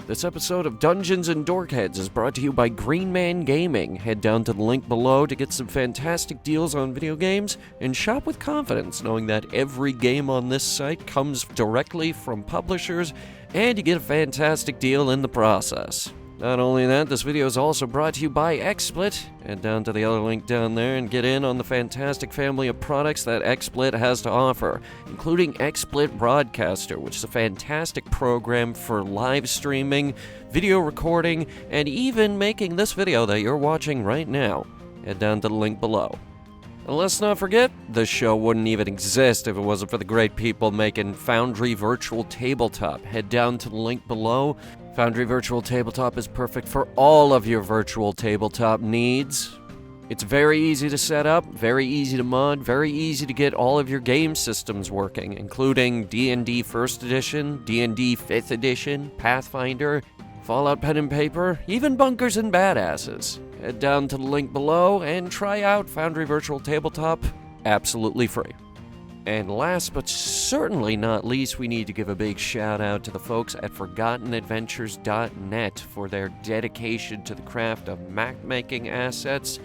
This episode of Dungeons and Dorkheads is brought to you by Green Man Gaming. Head down to the link below to get some fantastic deals on video games and shop with confidence, knowing that every game on this site comes directly from publishers and you get a fantastic deal in the process. Not only that, this video is also brought to you by XSplit. Head down to the other link down there and get in on the fantastic family of products that XSplit has to offer, including XSplit Broadcaster, which is a fantastic program for live streaming, video recording, and even making this video that you're watching right now. Head down to the link below. And let's not forget, this show wouldn't even exist if it wasn't for the great people making Foundry Virtual Tabletop. Head down to the link below. Foundry Virtual Tabletop is perfect for all of your virtual tabletop needs. It's very easy to set up, very easy to mod, very easy to get all of your game systems working, including D&D 1st Edition, D&D 5th Edition, Pathfinder, Fallout Pen and Paper, even Bunkers and Badasses. Head down to the link below and try out Foundry Virtual Tabletop absolutely free. And last but certainly not least, we need to give a big shout out to the folks at ForgottenAdventures.net for their dedication to the craft of map-making assets,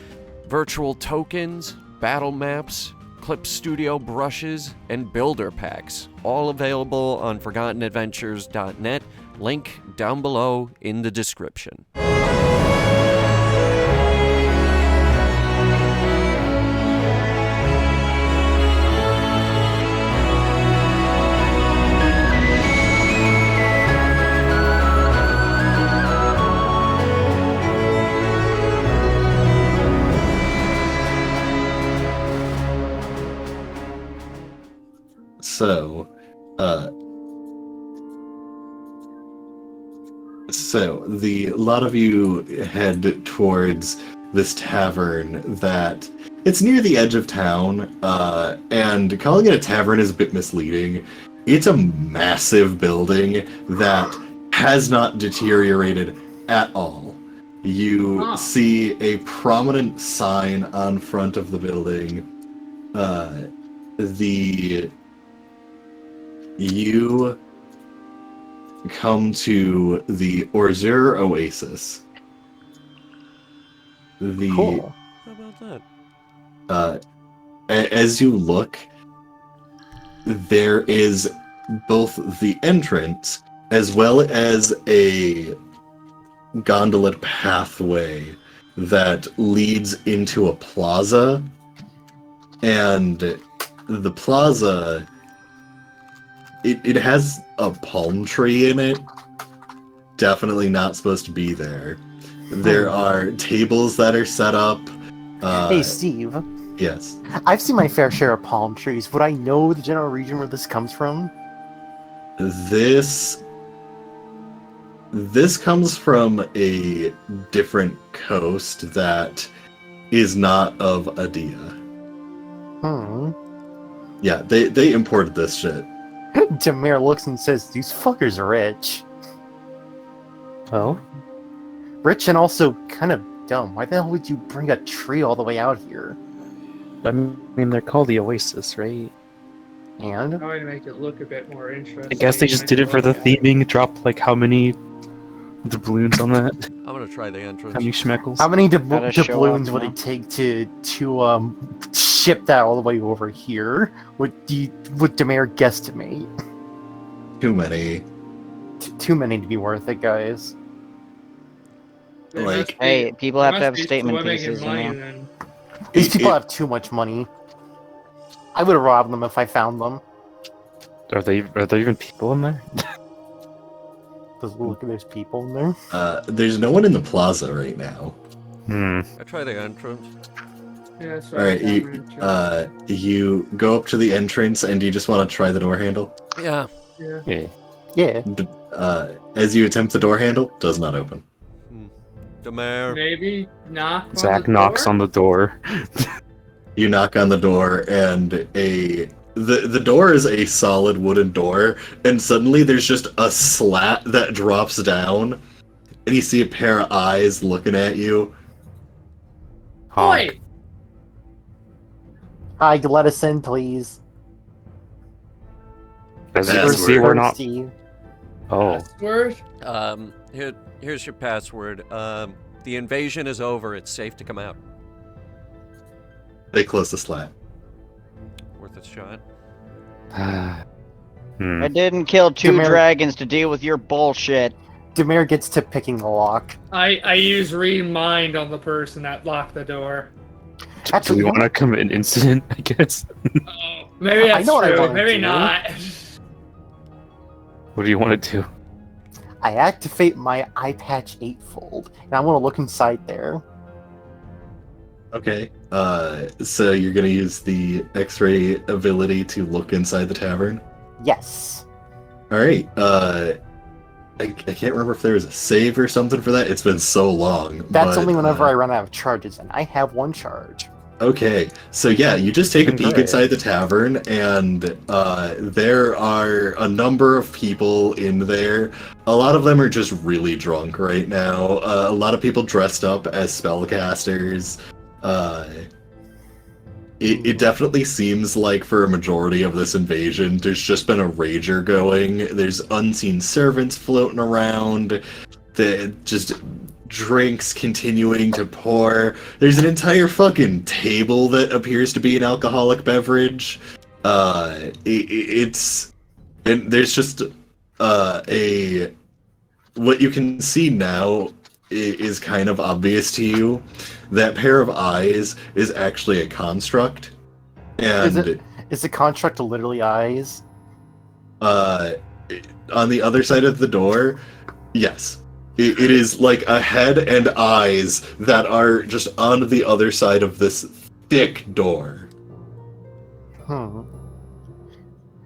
virtual tokens, battle maps, Clip Studio brushes, and builder packs, all available on ForgottenAdventures.net. Link down below in the description. So a lot of you head towards this tavern that it's near the edge of town, and calling it a tavern is a bit misleading. It's a massive building that has not deteriorated at all. You see a prominent sign on front of the building. You come to the Orzur Oasis. Cool. How about that? As you look, there is both the entrance as well as a gondola pathway that leads into a plaza, and the plaza, it has a palm tree in it. Definitely not supposed to be there. There are tables that are set up. Hey, Steve. Yes. I've seen my fair share of palm trees. Would I know the general region where this comes from? This comes from a different coast that is not of Adia. Yeah, they imported this shit. Demir looks and says, "These fuckers are rich." Oh? Rich and also kind of dumb. Why the hell would you bring a tree all the way out here? I mean, they're called the Oasis, right? And? Probably to make it look a bit more interesting. I guess they just did it for the theming. Drop, like, how many doubloons on that? I'm gonna try the entrance. How many schmeckles? How many Gotta show doubloons up, would huh? it take to ship that all the way over here? Would Demir guesstimate? Too many. Too many to be worth it, guys. They Like- must be- Hey, people have to must have be statement swimming in pieces, you money know. then. These people have too much money. I would have robbed them if I found them. Are there even people in there? Look, there's people in there. There's no one in the plaza right now. I try the entrance. Yeah, so Alright, you go up to the entrance, and you just want to try the door handle? Yeah. yeah. Yeah. As you attempt the door handle, does not open. Demir. Maybe knock. Zach knocks on the door. You knock on the door, and the door is a solid wooden door, and suddenly there's just a slat that drops down, and you see a pair of eyes looking at you. Oi! Hi, let us in, please. As you can Password. see, we're not. Steve. Oh, Password? Here's your password. The invasion is over. It's safe to come out. They close the slat. Worth a shot. I didn't kill 2 Demer- dragons to deal with your bullshit. Demir gets to picking the lock. I use read mind on the person that locked the door. Do Actually, we you know want to commit an incident? I guess. Oh, maybe I that's know what I true. wanna Maybe do. not. What do you want to do? I activate my eye patch 8-fold, and I want to look inside there. Okay. So you're gonna use the X-ray ability to look inside the tavern. Yes. All right. I can't remember if there was a save or something for that. It's been so long. That's but, only whenever I run out of charges, and I have 1 charge. Okay, so yeah, you just take a peek Enjoy it. inside the tavern, and there are a number of people in there. A lot of them are just really drunk right now. A lot of people dressed up as spellcasters. It definitely seems like for a majority of this invasion, there's just been a rager going. There's unseen servants floating around. Just drinks continuing to pour. There's an entire fucking table that appears to be an alcoholic beverage. It's and there's just a what you can see now is kind of obvious to you. That pair of eyes is actually a construct, and Is the construct literally eyes? on the other side of the door, yes. It is like a head and eyes that are just on the other side of this thick door.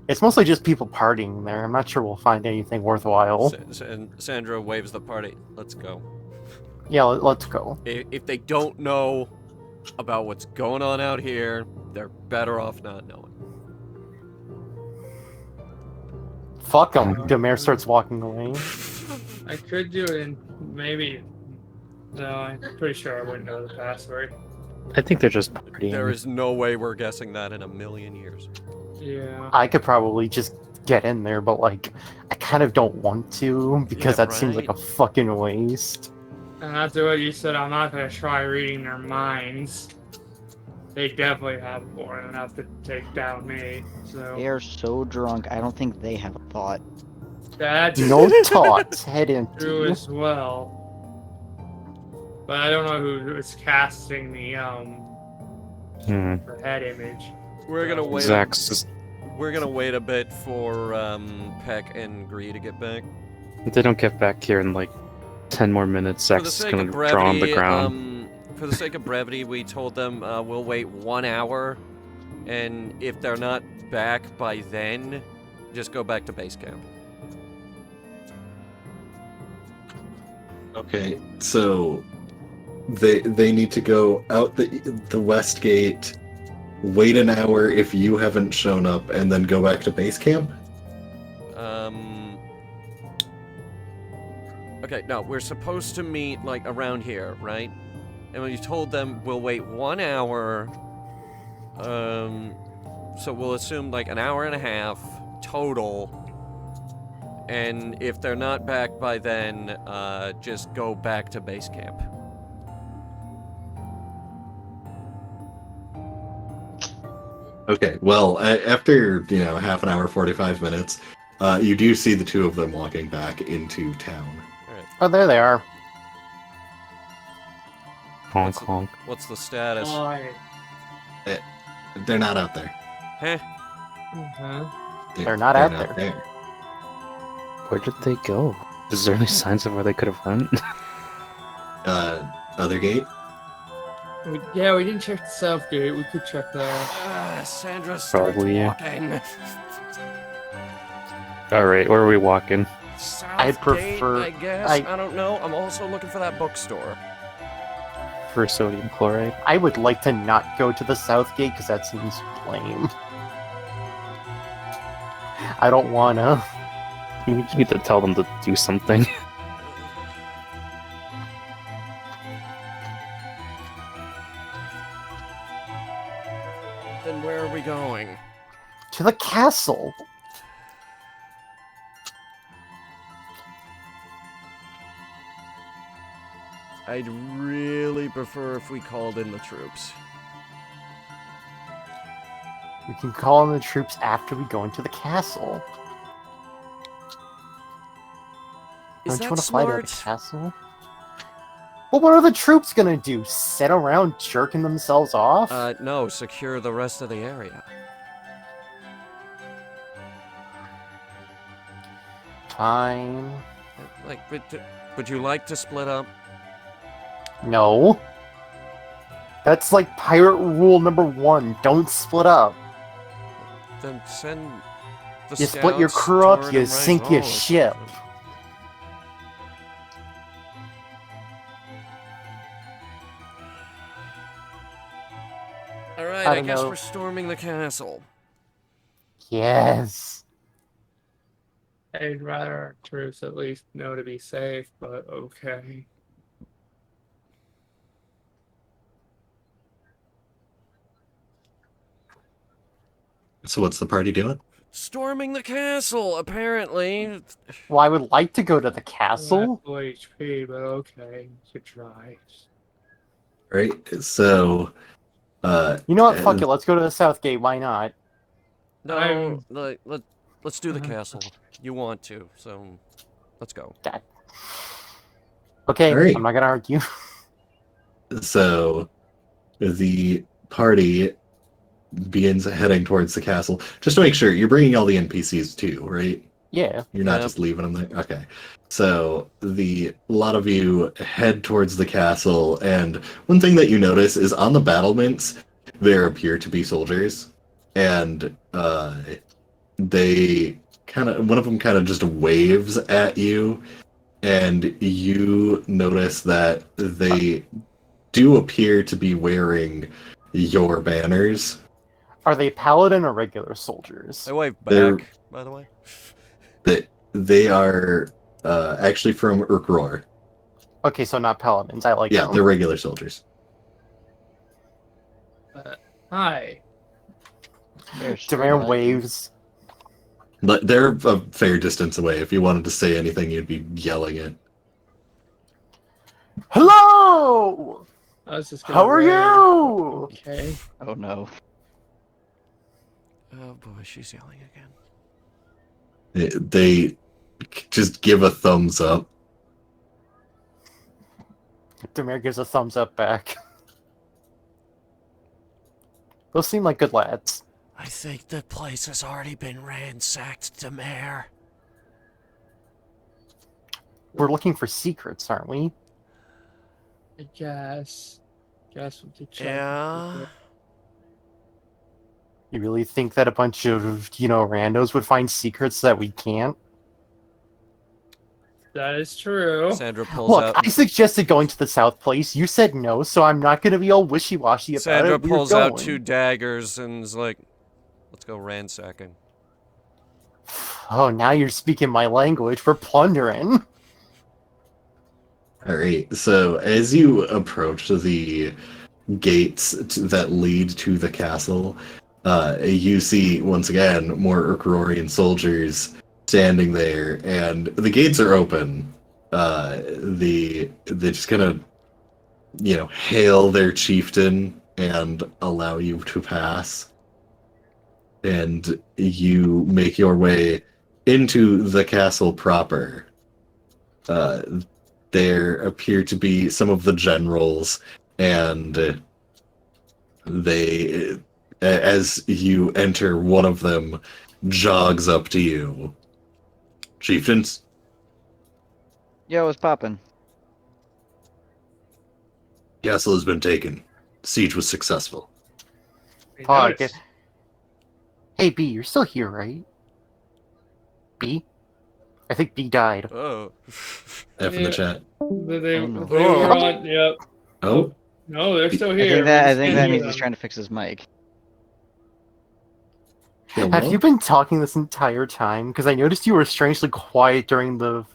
It's mostly just people partying there. I'm not sure we'll find anything worthwhile. And Sandra waves the party. Let's go. Yeah, let's go. If they don't know about what's going on out here, they're better off not knowing. Fuck them. Demir starts walking away. I could do it in maybe. No, I'm pretty sure I wouldn't know the password. I think they're just partying. There is no way we're guessing that in a million years. Yeah. I could probably just get in there, but like, I kind of don't want to because Yeah, that seems like right. a fucking waste. And after what you said, I'm not gonna try reading their minds. They definitely have more than enough to take down me. So They are so drunk, I don't think they have a thought. that's No thoughts, head true empty. as well. But I don't know who is casting the head image. We're gonna wait. Zax, We're gonna wait a bit for Peck and Gree to get back. if they don't get back here in like 10 more minutes, For the Zax is sake going of to draw on the brevity, ground. for the sake of brevity, we told them we'll wait 1 hour, and if they're not back by then, just go back to base camp. Okay, so they need to go out the west gate, wait an hour if you haven't shown up, and then go back to base camp. Okay, no, we're supposed to meet like around here, right? And we told them we'll wait 1 hour. So we'll assume like an hour and a half total. And if they're not back by then, just go back to base camp. Okay, well, after half an hour, 45 minutes, you do see the two of them walking back into town. Oh, there they are. Honk, honk. What's the status? They're not out there. Huh? They're not out there. Where did they go? Is there any signs of where they could have went? Other gate. Yeah, we didn't check the south gate. We could check that. Sandra starts Probably, yeah. walking. Alright, where are we walking? South prefer- Gate, I guess. I don't know. I'm also looking for that bookstore. For sodium chloride? I would like to not go to the south gate because that seems lame. I don't wanna. You need to tell them to do something. Then where are we going? To the castle. I'd really prefer if we called in the troops. We can call in the troops after we go into the castle. Is Don't you that want to fly to the smart? castle? Well, what are the troops gonna do? Sit around jerking themselves off? No, secure the rest of the area. Fine. Like, would you like to split up? No. That's like pirate rule number 1. Don't split up. Then send the You split your scouts, crew up, Torn you and sink your Rizal or ship. something. Alright, I I don't guess know. we're storming the castle. Yes. I'd rather our troops at least know to be safe, but okay. So what's the party doing? Storming the castle, apparently. Well, I would like to go to the castle. Full HP, but okay, you could try. Right. So, You know what? Fuck it. Let's go to the south gate. Why not? No, I'm- let's do the castle. You want to, so let's go. Okay, Alright. I'm not gonna argue. So the party begins heading towards the castle. Just to make sure, you're bringing all the NPCs too, right? Yeah. You're not Yeah. just leaving them there. Okay. So a lot of you head towards the castle, and one thing that you notice is on the battlements there appear to be soldiers, and they one of them kind of just waves at you, and you notice that they do appear to be wearing your banners. Are they paladin or regular soldiers? I wave They're- back, by the way. That they are actually from Urkror. Okay, so not paladins. I like Yeah, them. they're regular soldiers. Hi. Demare waves. But they're a fair distance away. If you wanted to say anything, you'd be yelling it. Hello! I was just How are wave. you? Okay. Oh no. Oh boy, she's yelling again. They just give a thumbs up. Demare gives a thumbs up back. Those seem like good lads. I think the place has already been ransacked, Demare. We're looking for secrets, aren't we? I guess. Guess we could check. Yeah. You really think that a bunch of, randos would find secrets that we can't? That is true. Sandra pulls Look, out. I suggested going to the South Place. You said no, so I'm not going to be all wishy-washy about Sandra it. We're pulls out going. 2 daggers and is like, "Let's go ransacking." Oh, now you're speaking my language. We're plundering. All right. So as you approach the gates that lead to the castle, you see once again more Urkrorian soldiers standing there, and the gates are open. They just kind of, hail their chieftain and allow you to pass. And you make your way into the castle proper. There appear to be some of the generals, and they, as you enter, one of them jogs up to you. Chieftains? Yo, what's poppin'? Castle has been taken. Siege was successful. I Fuck. noticed. Hey, B, you're still here, right? B? I think B died. Oh. F in the chat. They Oh, no. were on. Yep. Oh, No, they're still I here. think that We I think just that can't means hear he's them. trying to fix his mic. yeah, Have what? you been talking this entire time? Because I noticed you were strangely quiet during the...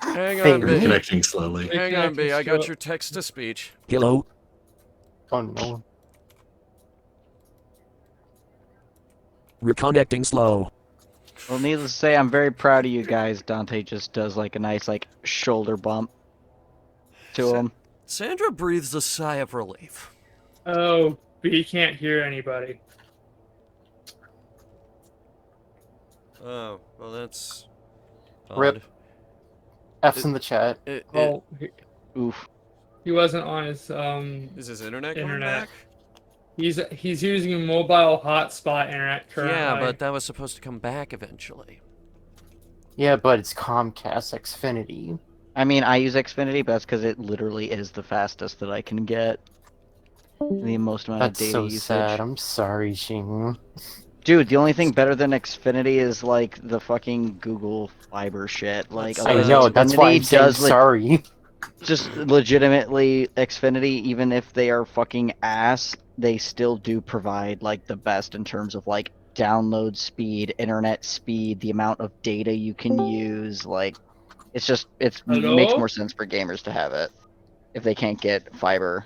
Hang Thing. on, You're B. connecting slowly. Hang on, B. I got your text to speech. Hello. Oh, no. Reconnecting slow. Well, needless to say, I'm very proud of you guys. Dante just does like a nice shoulder bump to him. Sandra breathes a sigh of relief. Oh, but he can't hear anybody. Oh, well, that's Rip. odd. F's in the chat. Oh, Oof. he wasn't on his Is his internet going internet. back? He's using a mobile hotspot internet currently. Yeah, but that was supposed to come back eventually. Yeah, but it's Comcast Xfinity. I mean, I use Xfinity, but that's because it literally is the fastest that I can get. The most amount That's of data so usage. sad. I'm sorry, Shing. Dude, the only thing better than Xfinity is like the fucking Google Fiber shit. Like, That's- I otherwise know, that's why I'm Xfinity saying does sorry. just legitimately Xfinity, even if they are fucking ass, they still do provide like the best in terms of like download speed, internet speed, the amount of data you can use. Like, it's just makes Hello? more sense for gamers to have it if they can't get fiber.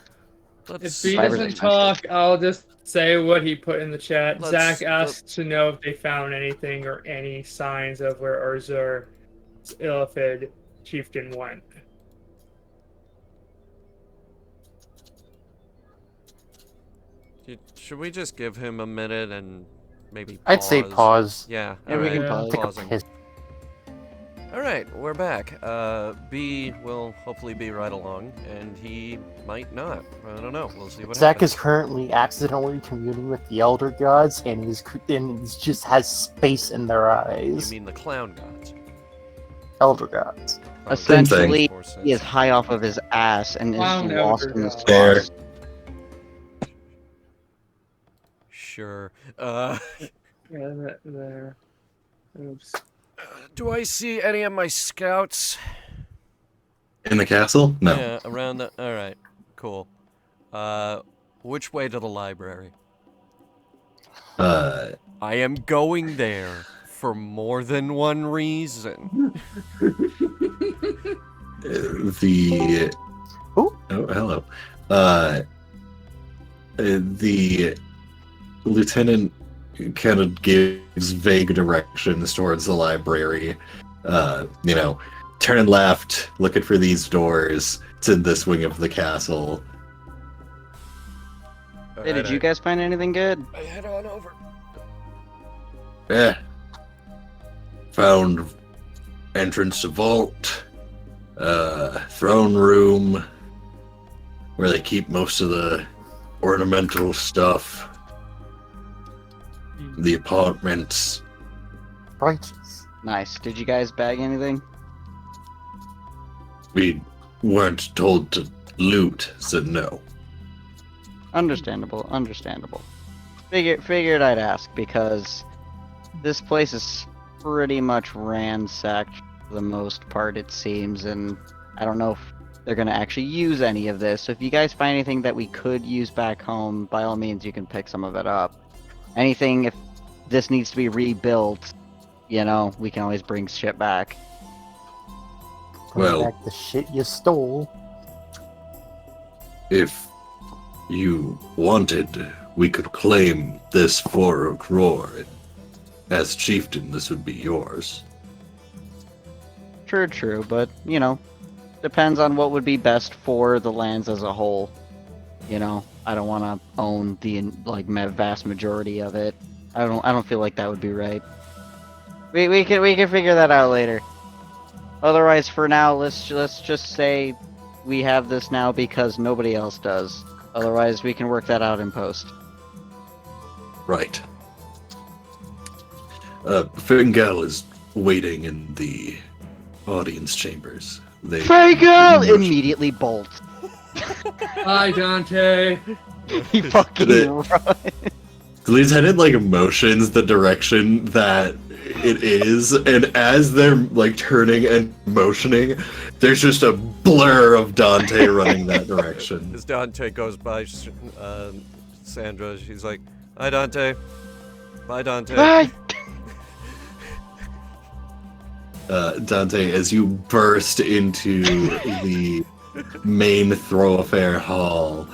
If he Fiber's doesn't expensive. talk, I'll just say what he put in the chat. Let's- Zach asked to know if they found anything or any signs of where Urzur's Illithid chieftain went. Should we just give him a minute and maybe pause? I'd say pause. Yeah, Yeah, we alright, can pause. Take a pausing. piss. Alright, we're back. B will hopefully be right along, and he might not. I don't know. We'll see what Zach happens. is currently accidentally communing with the Elder Gods, and he just has space in their You eyes. mean the clown gods? Elder Gods. Oh, Essentially, makes more sense. he is high off of his ass and is Clown lost Elder in the God. There. sauce. Sure. Yeah, there. Oops. Do I see any of my scouts? In the castle? No. Yeah, around the... Alright, cool. Which way to the library? Uh, I am going there for more than one reason. the Who? Oh, hello. The lieutenant kind of gives vague directions towards the library. Turning left, looking for these doors. It's in this wing of the castle. Hey, did you guys find anything good? I head on over. Found entrance to vault, throne room, where they keep most of the ornamental stuff. The apartments. Righteous. Nice. Did you guys bag anything? We weren't told to loot, so no. Understandable, understandable. Figured I'd ask because this place is pretty much ransacked for the most part, it seems, and I don't know if they're gonna actually use any of this. So if you guys find anything that we could use back home, by all means, you can pick some of it up. Anything, if this needs to be rebuilt, we can always bring shit back. Bring Well- back the shit you stole. If you wanted, we could claim this for a crore. As chieftain, this would be yours. True, but, depends on what would be best for the lands as a whole. I don't want to own the vast majority of it. I don't feel like that would be right. We can figure that out later. Otherwise, for now, let's just say we have this now because nobody else does. Otherwise, we can work that out in post. Right. Fingal is waiting in the audience chambers. Fagel immediately bolts. Hi, Dante. He fucking runs. Lieutenant motions the direction that it is, and as they're turning and motioning, there's just a blur of Dante running that direction. As Dante goes by Sandra, she's like, "Hi, Dante. Bye, Dante." Bye. Dante, as you burst into the main thoroughfare hall,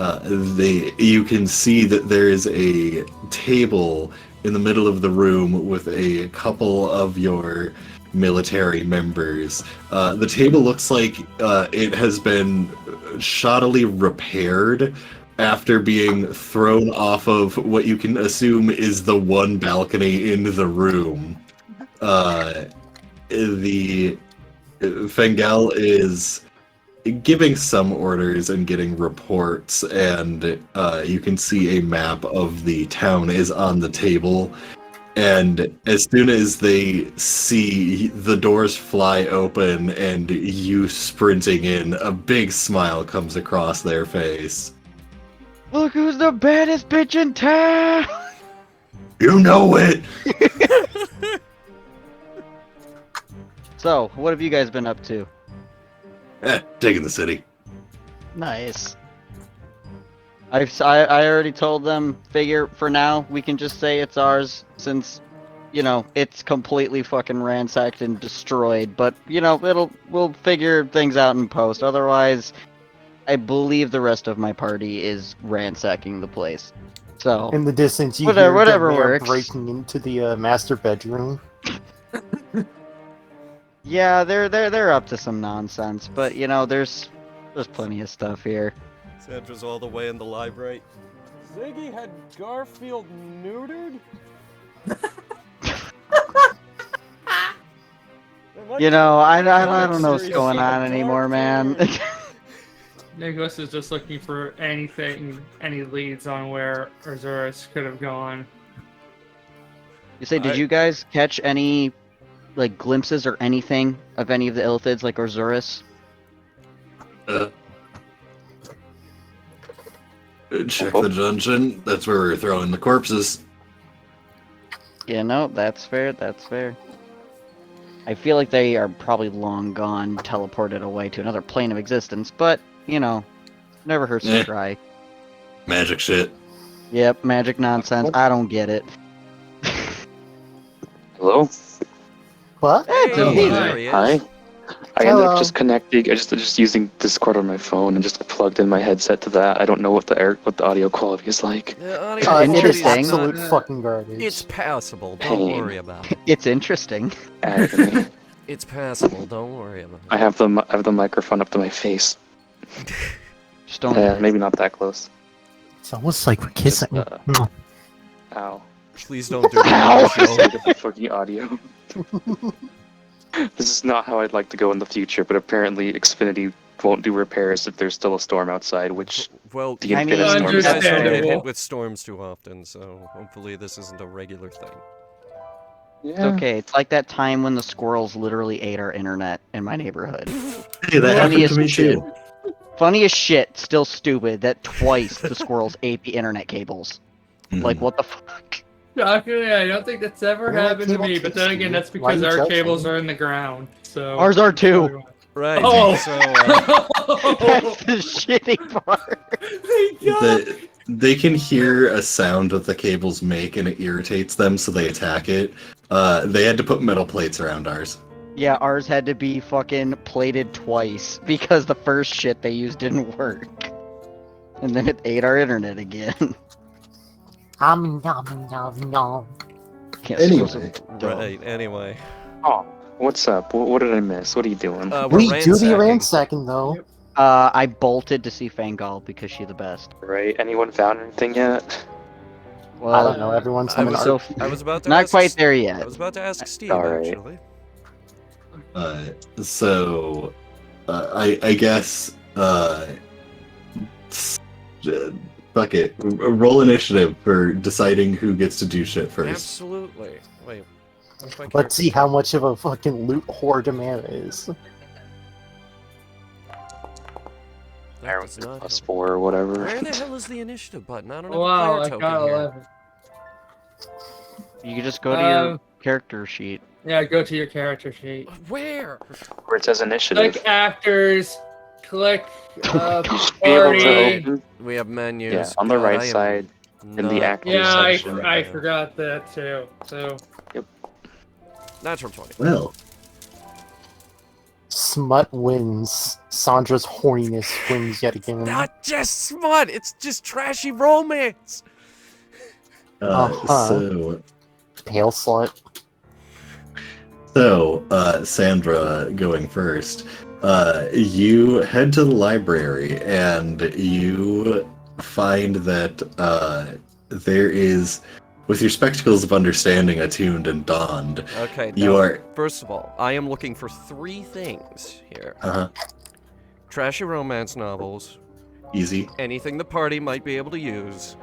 you can see that there is a table in the middle of the room with a couple of your military members. The table looks like it has been shoddily repaired after being thrown off of what you can assume is the one balcony in the room. The Fengel is giving some orders and getting reports, and you can see a map of the town is on the table. And as soon as they see the doors fly open and you sprinting in, a big smile comes across their face. Look who's the baddest bitch in town! You know it! So, what have you guys been up to? Taking the city. Nice. I already told them, figure, for now, we can just say it's ours, since, you know, it's completely fucking ransacked and destroyed, but, you know, we'll figure things out in post, otherwise, I believe the rest of my party is ransacking the place. So, In the distance, you whatever hear works. breaking into the master bedroom. yeah, they're up to some nonsense, but, you know, there's plenty of stuff here. Sandra's all the way in the library. Ziggy had Garfield neutered? You know, I don't know what's going on anymore, man. Nicholas is just looking for any leads on where Azuris could have gone. You say, did you guys catch any, like, glimpses or anything of any of the Illithids, like Orzuris? Check the dungeon. That's where we're throwing the corpses. Yeah, no, that's fair, that's fair. I feel like they are probably long gone, teleported away to another plane of existence, but, you know, never hurts to try. Magic shit. Yep, magic nonsense. I don't get it. Hello? What? Hey, there he is. Hi. I ended Hello. up just connecting. I just using Discord on my phone and just plugged in my headset to that. I don't know what the audio quality is like. The audio Interesting. quality It is is not- absolute fucking garbage. It's passable. Don't Pain. worry about it. It's interesting. Agony. It's passable. Don't worry about it. I have the microphone up to my face. Just don't. Maybe not that close. It's almost like we're kissing. Just, Ow. Please don't do that on the show. Look at the fucking audio. This is not how I'd like to go in the future, but apparently Xfinity won't do repairs if there's still a storm outside, which Well, the I mean, Infinite Storm you is guys don't get Understandable. hit with storms too often, so hopefully this isn't a regular thing. It's okay. It's like that time when the squirrels literally ate our internet in my neighborhood. Hey, that happened Funniest to me shit. too. Funny as shit, still stupid that twice the squirrels ate the internet cables. Like, what the fuck? Shockingly, I don't think that's ever Internet happened to cable me, but then tasty. again, that's Why because you our judge cables me? are in the ground, so... Ours are too. Right. Oh! So, That's the shitty part. Thank God! They can hear a sound that the cables make and it irritates them, so they attack it. They had to put metal plates around ours. Yeah, ours had to be fucking plated twice because the first shit they used didn't work. And then it ate our internet again. Nom nom nom nom. Can't Anyway. supposed to- right. Anyway, Oh, what's up? What did I miss? What are you doing? we're We do the ransacking. ransacking though. I bolted to see Fangal because she's the best. Right? Anyone found anything yet? Well, I don't know. Everyone's I coming was, up. I was about to not ask, quite there I yet. was about to ask Steve, Alright. actually. So, I guess, fuck it. Roll initiative for deciding who gets to do shit first. Absolutely. Wait. where's my Let's character? see how much of a fucking loot whore Demare is. That does not Plus help. 4 or whatever. Where the hell is the initiative button? I don't have Wow, a I player got token here. 11. You can just go to your character sheet. Yeah, go to your character sheet. Where? Where it says initiative. Click actors, click Be able party. to open. We have menus. Yeah, on the God, right I am side, in the not- active Yeah, section. I forgot that too. So Natural 20. Well, smut wins. Sandra's horniness wins yet again. Not just smut, it's just trashy romance. So Pale slut. Sandra going first. You head to the library and you find that there is, with your spectacles of understanding attuned and donned, Okay, you now, are. first of all, I am looking for 3 things here. Trashy romance novels, Easy. anything the party might be able to use,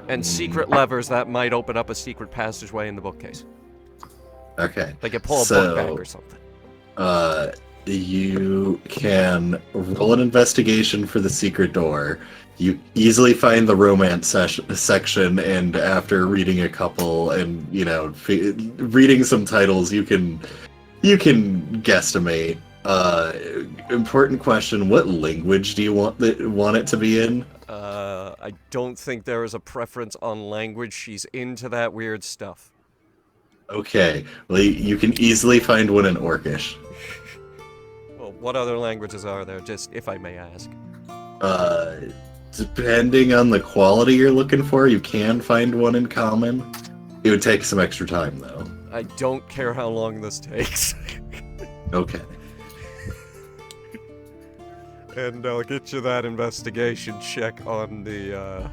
and secret levers that might open up a secret passageway in the bookcase. Okay. Like you pull a book back or something. You can roll an investigation for the secret door. You easily find the romance section, and after reading a couple and reading some titles, you can guesstimate. Important question: what language do you want it to be in? I don't think there is a preference on language. She's into that weird stuff. Okay, well, you can easily find one in Orcish. Well, what other languages are there, just if I may ask? Depending on the quality you're looking for, you can find one in common. It would take some extra time, though. I don't care how long this takes. Okay. And I'll get you that investigation check on the,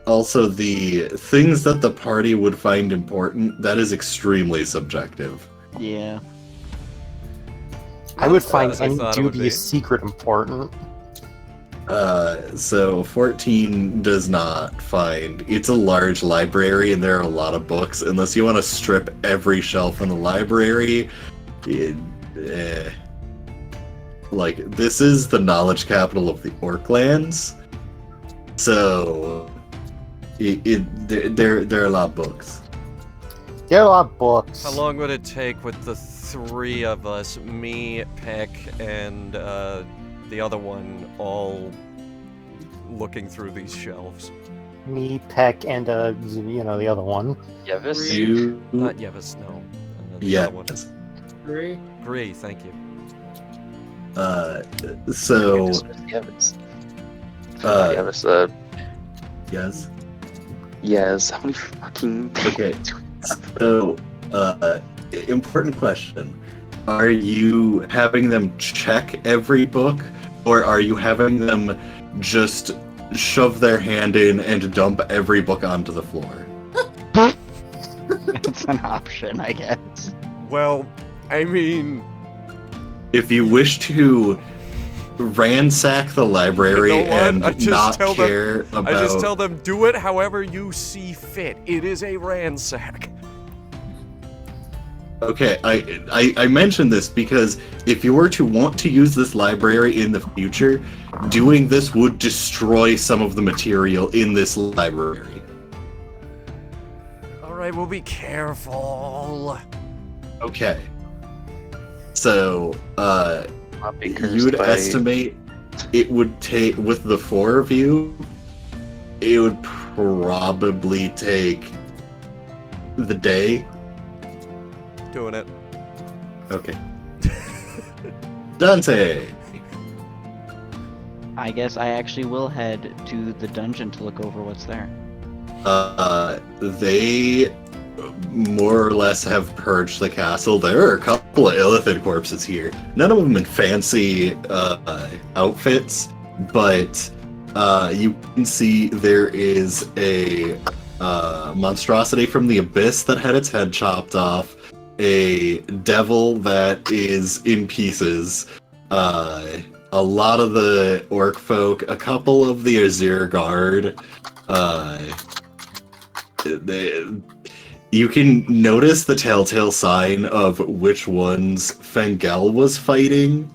Also, the things that the party would find important, that is extremely subjective. Yeah. I would find as I any thought it would dubious be. secret important. So 14 does not find. It's a large library and there are a lot of books. Unless you want to strip every shelf in the library, this is the knowledge capital of the Orklands. So there are a lot of books. There are a lot of books. How long would it take with the 3 of us, me, Peck, and the other one, all looking through these shelves? Me, Peck, and the other one. Yevis? You, Not Yevis, no. The yeah. other one. 3. Gree, thank you. So Yevis. Uh, Yevis, yes. yes. How many fucking... Okay. So, important question. Are you having them check every book, or are you having them just shove their hand in and dump every book onto the floor? It's an option, I guess. Well, I mean... If you wish to ransack the library You know what? and I just not tell them- care about... I just tell them, do it however you see fit. It is a ransack. Okay, I mentioned this because if you were to want to use this library in the future, doing this would destroy some of the material in this library. Alright, we'll be careful. Okay. So, Not being cursed you would by- estimate it would take, with the 4 of you, it would probably take the day. Doing it. Okay. Dante! I guess I actually will head to the dungeon to look over what's there. They more or less have purged the castle. There are a couple of illithid corpses here. None of them in fancy outfits, but you can see there is a monstrosity from the abyss that had its head chopped off, a devil that is in pieces, a lot of the orc folk, a couple of the Azir guard. You can notice the telltale sign of which ones Fengel was fighting,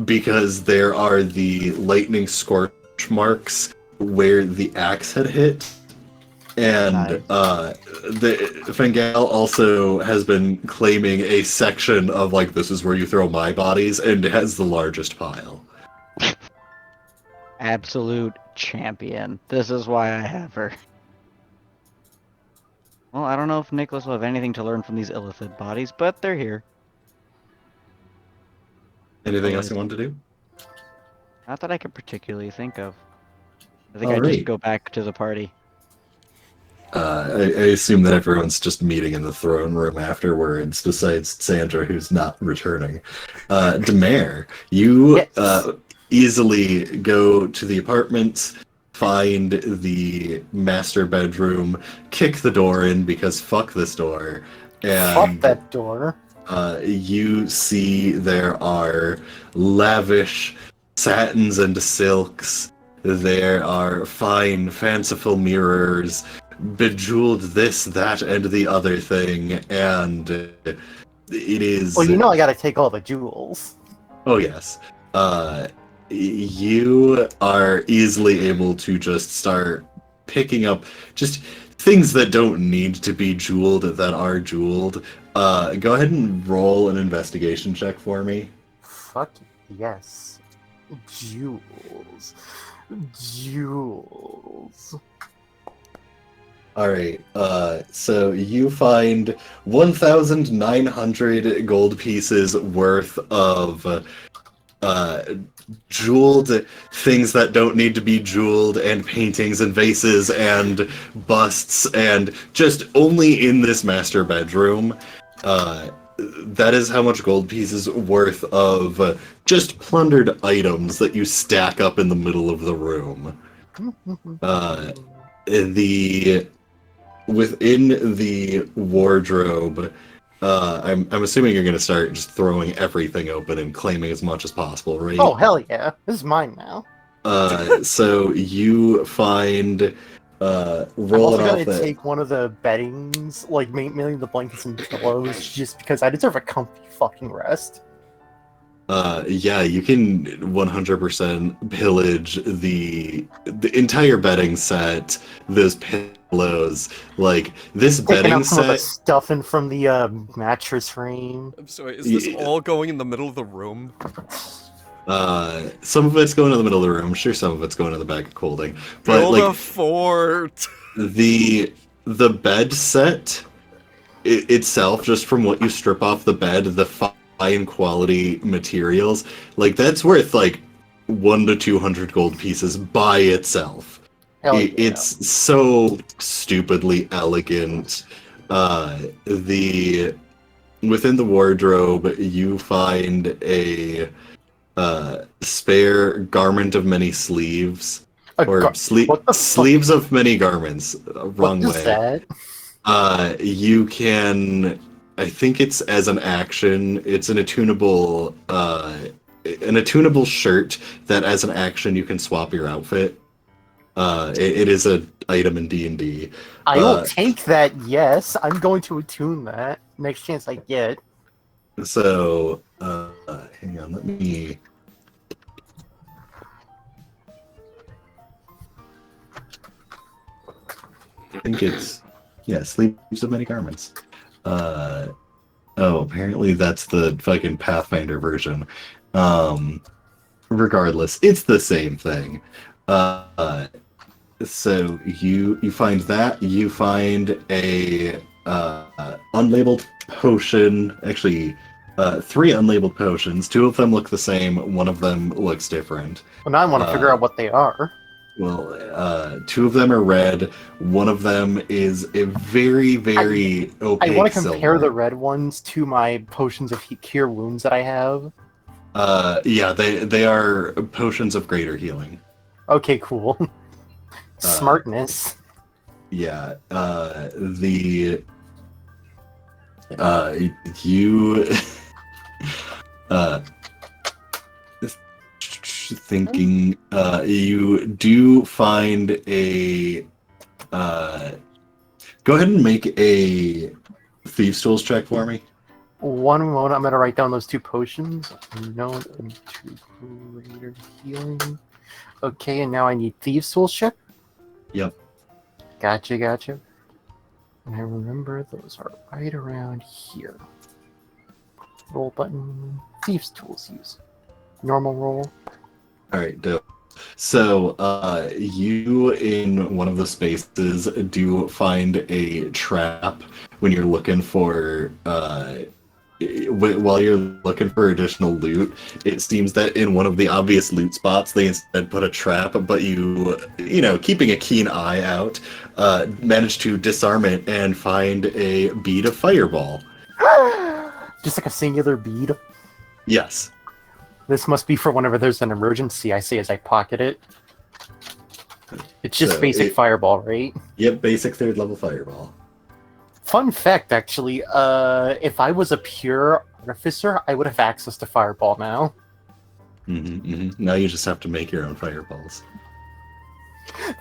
because there are the lightning scorch marks where the axe had hit. And Nice. the Fengel also has been claiming a section of, like, this is where you throw my bodies, and it has the largest pile. Absolute champion. This is why I have her. Well, I don't know if Nicholas will have anything to learn from these illithid bodies, but they're here. Anything else you want to do? Not that I could particularly think of. I think All I'd just right. go back to the party. I assume that everyone's just meeting in the throne room afterwards, besides Sandra, who's not returning. Demare, you Yes. easily go to the apartment, find the master bedroom, kick the door in because fuck this door, Fuck and that door. you see there are lavish satins and silks. There are fine, fanciful mirrors, bejeweled this, that, and the other thing, and it is. Well, you know I gotta take all the jewels. Oh, yes. You are easily able to just start picking up just things that don't need to be jeweled that are jeweled. Go ahead and roll an investigation check for me. Fuck yes. Jewels. Jewels. All right. So you find 1,900 gold pieces worth of jeweled things that don't need to be jeweled, and paintings and vases and busts, and just only in this master bedroom. That is how much gold pieces worth of just plundered items that you stack up in the middle of the room. The within the wardrobe, I'm assuming you're gonna start just throwing everything open and claiming as much as possible, right? Oh hell yeah! This is mine now. So you find I'm roll also it gonna off that. take one of the beddings, like mainly the blankets and pillows, just because I deserve a comfy fucking rest. Yeah, you can 100% pillage the entire bedding set, those pillows, like this Taking bedding out some of the set. stuffing from the mattress frame. I'm sorry, is this Yeah. all going in the middle of the room? Some of it's going to the middle of the room. I'm sure some of it's going to the back of holding. But Build like a fort! the bed set itself, just from what you strip off the bed, the fine quality materials, like that's worth like 1 to 200 gold pieces by itself. Hell yeah. It's so stupidly elegant. The within the wardrobe, you find a spare garment of many sleeves, or what the fuck? sleeves of many garments. Wrong What is way. that? You can. I think it's as an action. It's an attunable shirt that, as an action, you can swap your outfit. It is an item in D&D. I will take that. Yes, I'm going to attune that next chance I get. So, hang on. Let me. I think it's sleeves of many garments. Apparently that's the fucking Pathfinder version. Regardless, it's the same thing. So you find that. You find a unlabeled potion. Actually, 3 unlabeled potions. 2 of them look the same. 1 of them looks different. Well, now I want to figure out what they are. Well, 2 of them are red. 1 of them is a very, very opaque I want to compare silver. the red ones to my potions of cure wounds that I have. Yeah, they are potions of greater healing. Okay, cool. Smartness. Yeah, you thinking, you do find a go ahead and make a thieves tools check for me. One moment, I'm gonna write down those 2 potions. Known into greater healing. Okay, and now I need thieves tools check. Yep. Gotcha. And I remember those are right around here. Roll button. Thieves tools use. Normal roll. All right, dope. So, you in one of the spaces do find a trap when you're looking for while you're looking for additional loot, it seems that in one of the obvious loot spots, they instead put a trap, but keeping a keen eye out, managed to disarm it and find a bead of fireball. Just like a singular bead. Yes. This must be for whenever there's an emergency, I say as I pocket it. It's just So basic fireball, right? Yep, basic 3rd level fireball. Fun fact, actually, if I was a pure artificer, I would have access to fireball now. Now you just have to make your own fireballs.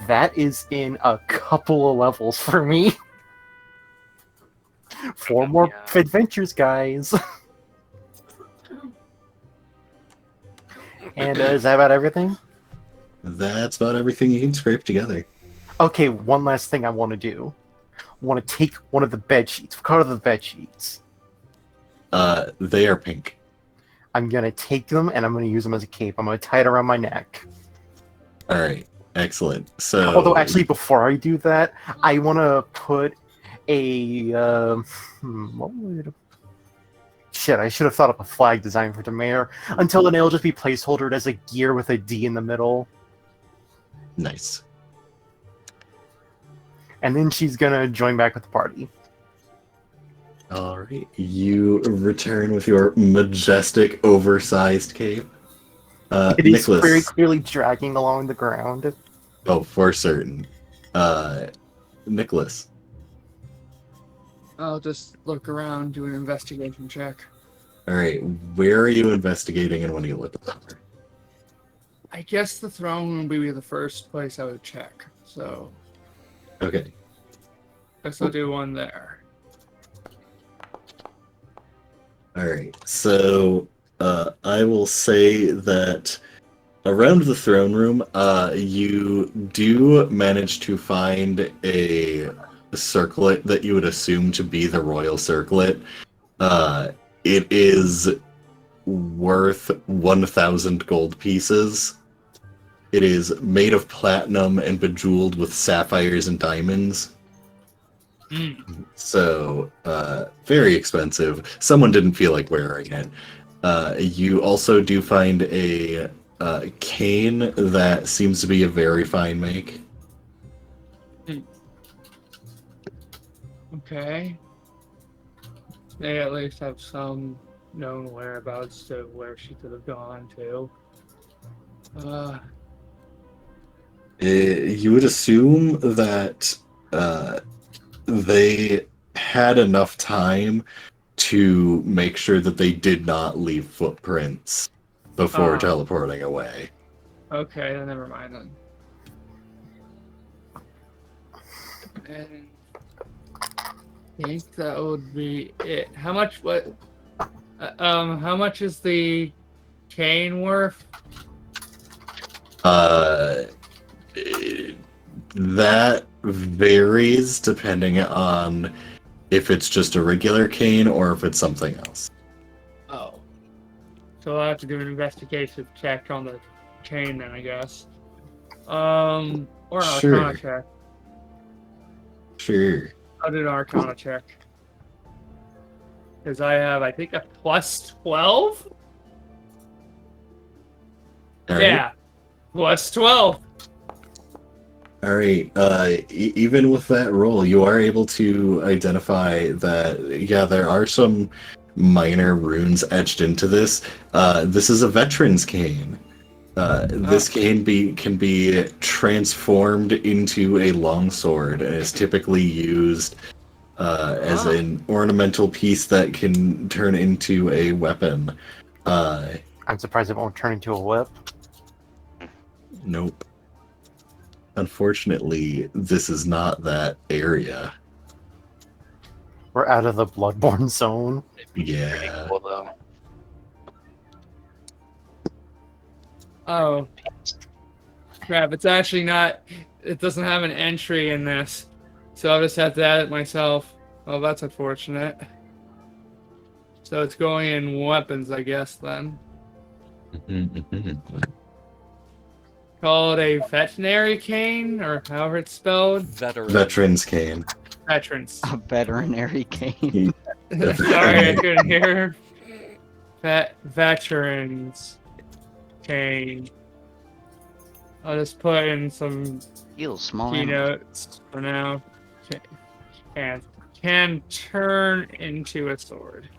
That is in a couple of levels for me. 4 more adventures, guys. And is that about everything? That's about everything you can scrape together. Okay, one last thing I want to do. I want to take one of the bed sheets. What color are the bed sheets? They are pink. I'm going to take them and I'm going to use them as a cape. I'm going to tie it around my neck. All right, excellent. So, Although, actually, before I do that, I want to put a... Shit, I should have thought of a flag design for the mayor. Until then, it'll just be placeholdered as a gear with a D in the middle. Nice. And then she's gonna join back with the party. All right, you return with your majestic, oversized cape. It is Nicholas. very clearly dragging along the ground. Oh, for certain. Nicholas. I'll just look around, do an investigation check. All right, where are you investigating, and what are you looking for? I guess the throne room would be the first place I would check. So Okay. I guess I'll do one there. All right. So I will say that around the throne room, you do manage to find a circlet that you would assume to be the royal circlet. It is worth 1,000 gold pieces. It is made of platinum and bejeweled with sapphires and diamonds. So, very expensive. Someone didn't feel like wearing it. You also do find a cane that seems to be a very fine make. Okay. They at least have some known whereabouts to where she could have gone to. You would assume that they had enough time to make sure that they did not leave footprints before teleporting away. Okay, then never mind then. And I think that would be it. How much? How much is the cane worth? That varies depending on if it's just a regular cane or if it's something else. Oh. So I'll have to do an investigation check on the cane then, I guess. Or an Arcana check. Sure. I'll do an Arcana check. Because I have, I think, a plus 12? All right. Yeah. Plus 12. All right. Even with that roll, you are able to identify that, yeah, there are some minor runes etched into this. This is a veteran's cane. This cane can be transformed into a longsword and is typically used as an ornamental piece that can turn into a weapon. I'm surprised it won't turn into a whip. Nope. Unfortunately, this is not that area. We're out of the Bloodborne zone. Yeah. Cool, though. Oh. Crap, it's actually not... It doesn't have an entry in this. So I'll just have to add it myself. Oh, that's unfortunate. So it's going in weapons, I guess, then. Call it a veterinary cane, or however it's spelled. Veteran. Veteran's cane. Veterans. A veterinary cane. Sorry, I couldn't hear. Veterans. Okay. I'll just put in some Feels small. Animal. keynotes for now. Can turn into a sword.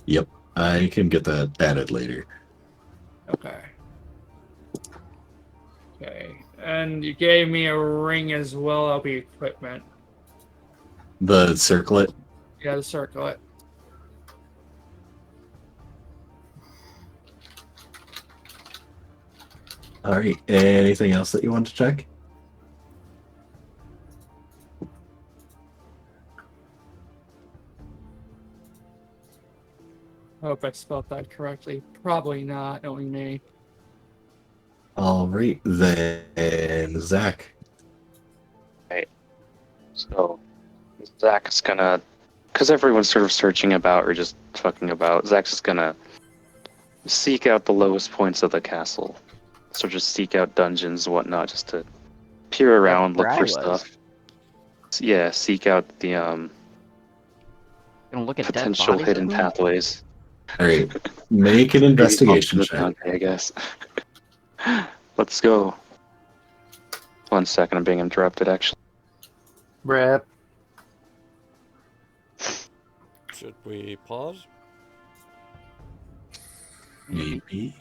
Yep, I can get that added later. Okay. Okay. And you gave me a ring as well. That'll be equipment. The circlet. Yeah, the circlet. All right. Anything else that you want to check? I hope I spelled that correctly. Probably not, knowing me. All right, then Zach. So, Zach is gonna, because everyone's sort of searching about or just fucking about, Zach's just gonna seek out the lowest points of the castle. So just seek out dungeons and whatnot, just to peer around, look for stuff. Yeah, seek out the Gonna look at potential dead hidden bodies, pathways. All right, make an investigation check. Okay, I guess. Let's go. 1 second, I'm being interrupted, actually. Rip. Should we pause? Maybe.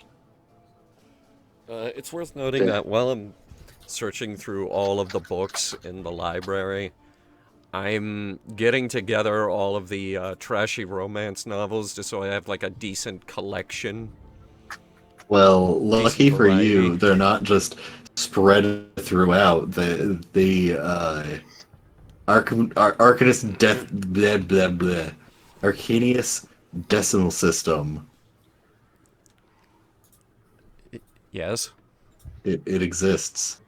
It's worth noting that while I'm searching through all of the books in the library, I'm getting together all of the trashy romance novels just so I have like a decent collection. Well, lucky for variety. you, they're not just spread throughout. Arcanus Death blah blah blah. Arcanius Decimal System. Yes. It exists.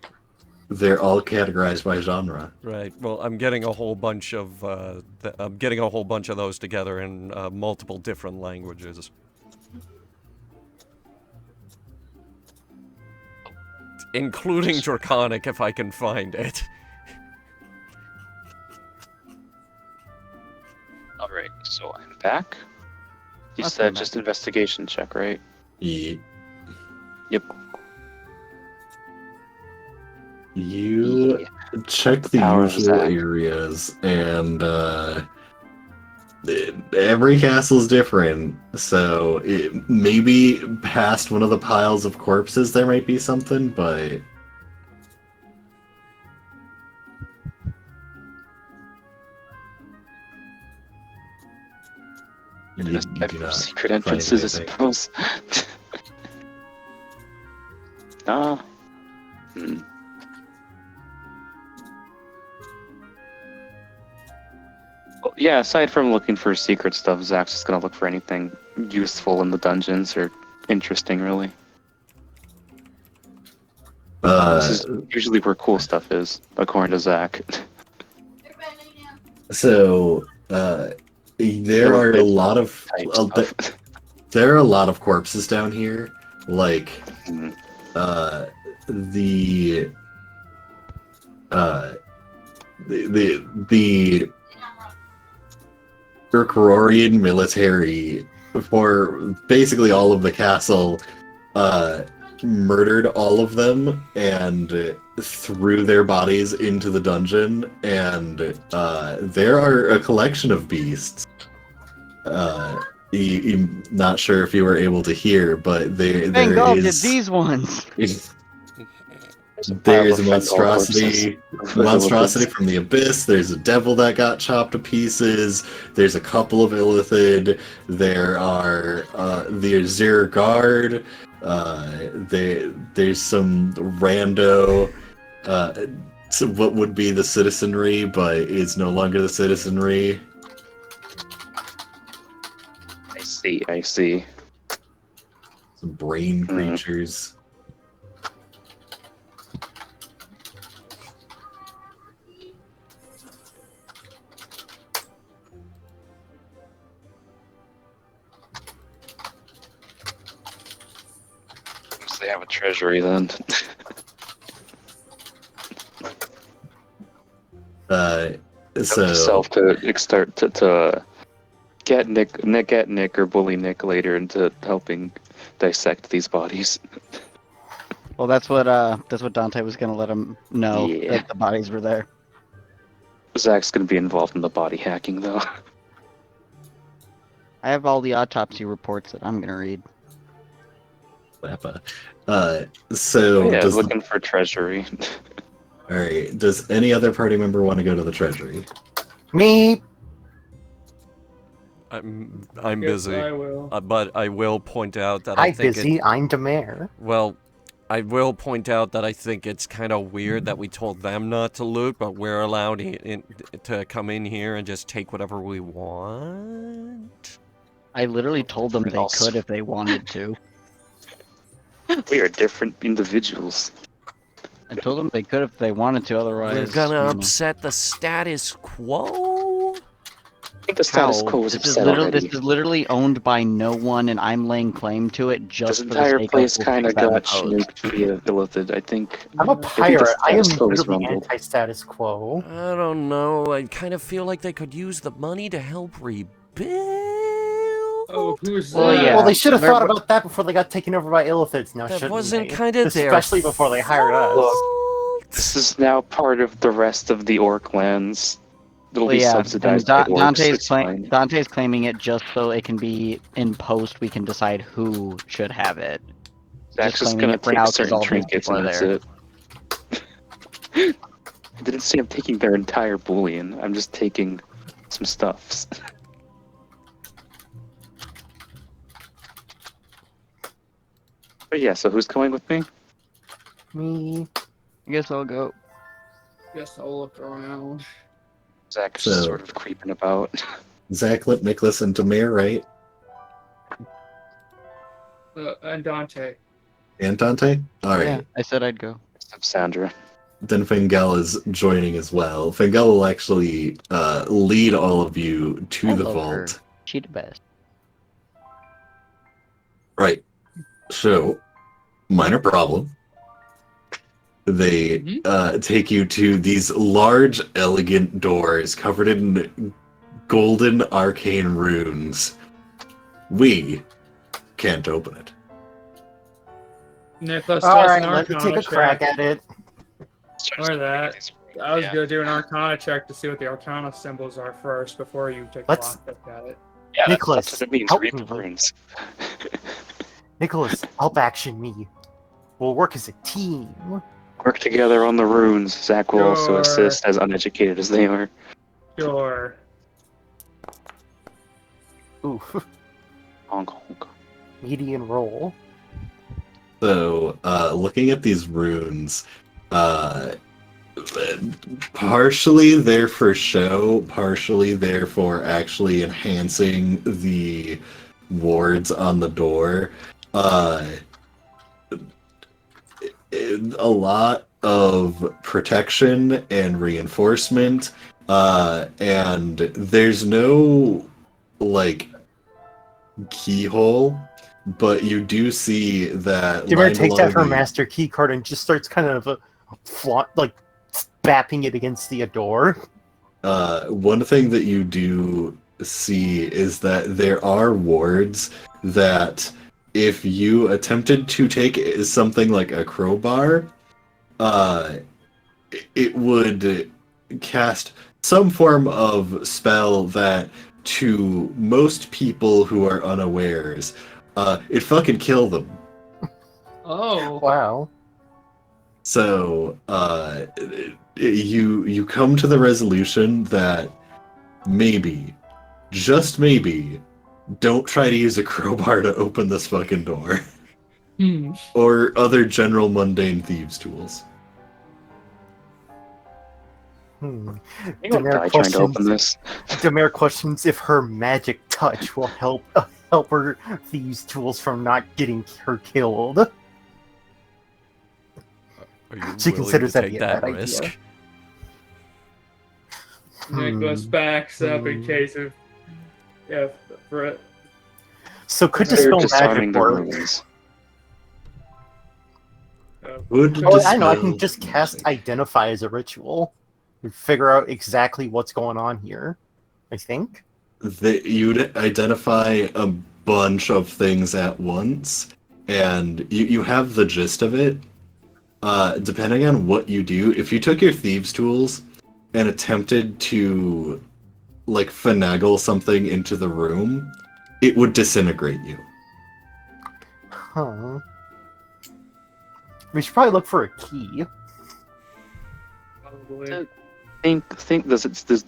They're all categorized by genre. Right. Well, I'm getting a whole bunch of those together in multiple different languages. Including Draconic, if I can find it. Alright, so I'm back. You Okay, said back. just investigation check, right? Yeah. Yep. You Yeah. check the Power of usual Zach. areas, and every castle's different. So maybe past one of the piles of corpses there might be something, but you do not Secret find entrances, I anything. suppose. Ah. Well, yeah, aside from looking for secret stuff, Zach's just gonna look for anything useful in the dungeons or interesting, really. This is usually where cool stuff is, according to Zach. So there are a lot of Type stuff. there are a lot of corpses down here, like Mhm. the Urkrorian military for basically all of the castle murdered all of them and threw their bodies into the dungeon, and there are a collection of beasts. I'm not sure if you were able to hear, but Thank there God is did these ones. there's a Pile of monstrosity from the abyss. There's a devil that got chopped to pieces. There's a couple of illithid. There's Zergard. There's some rando. So what would be the citizenry, but is no longer the citizenry. I see. Some brain creatures. So they have a treasury then. So Self to start to get Nick or bully Nick later into helping dissect these bodies. Well, that's what Dante was gonna let him know Yeah. that the bodies were there. Zach's gonna be involved in the body hacking though. I have all the autopsy reports that I'm gonna read. Lappa. So Yeah, does looking for treasury. all right? Does any other party member want to go to the treasury? Me. I'm Yes, busy. I will. But I will point out that Hi, I think busy. I'm the mayor. well, I will point out that I think it's kind of weird that we told them not to loot, but we're allowed to come in here and just take whatever we want. I literally told them they Also- could if they wanted to. We are different individuals. I told them they could if they wanted to. Otherwise, We're gonna you know. upset the status quo. I think the status quo is This is upset literally already. this is literally owned by no one, and I'm laying claim to it just This for the entire sake place of kind of got opposed. schnuked via Illithid. I think. I'm a think the pirate. I am status quo is literally rumbled. anti-status quo. I don't know. I kind of feel like they could use the money to help rebuild. Oh, who's Well, that? yeah. Well, they should have Where- thought about that before they got taken over by Illithids. Now, That shouldn't wasn't they? kind of their Especially before they hired us. fault. This is now part of the rest of the orc lands. It'll Well, be yeah, subsidized and by orcs. It's fine. Dante's claiming it just so it can be in post. We can decide who should have it. Zach's just claiming gonna it for take now 'cause certain all these trinkets people and are that's there. it. I didn't say I'm taking their entire bullion. I'm just taking some stuffs. But yeah, so who's going with me? Me. I guess I'll go. Guess I'll look around. Zach's So- just sort of creeping about. Zach, Lip, Nicholas, and Demir, right? And Dante. And Dante? All right. Yeah, I said I'd go. Sandra. Then Fingel is joining as well. Fingel will actually lead all of you to I the love her. vault. She the best. Right. So, minor problem. They take you to these large, elegant doors covered in golden arcane runes. We can't open it. Nicholas All does right, an let me Arcana take a crack check. at it. Or that. I was gonna do an Arcana check to see what the Arcana symbols are first before you take Let's- a look at it. Yeah, Nicholas, that's what it means. help Read me. the runes. Nicholas, help action me. We'll work as a team. Work together on the runes. Zach will also Sure. assist, as uneducated as they are. Sure. Ooh, Honk, honk. median roll. So, looking at these runes, partially they're for show, partially they're for actually enhancing the wards on the door. A lot of protection and reinforcement, and there's no, like, keyhole, but you do see that Dimmer lined takes along out her the- master key card and just starts kind of bapping it against the door. One thing that you do see is that there are wards that if you attempted to take something like a crowbar, it would cast some form of spell that, to most people who are unawares, it fucking kill them. Oh. Wow. So, you come to the resolution that maybe, just maybe, don't try to use a crowbar to open this fucking door. Hmm. Or other general mundane thieves' tools. Anyone Demir die trying to open questions- this? Demir questions if her magic touch will help her these tools from not getting her killed. Are you She willing considers to that take be a that bad risk? idea. Nicholas backs up in Hmm. case of for it. So could They're dispel disarming magic the work? runes. Would Oh, I know. I dispel can just cast magic. Identify as a ritual and figure out exactly what's going on here. I think. you'd identify a bunch of things at once, and you have the gist of it. Depending on what you do, if you took your thieves' tools and attempted to like finagle something into the room, it would disintegrate you. Huh. We should probably look for a key. Probably. Think do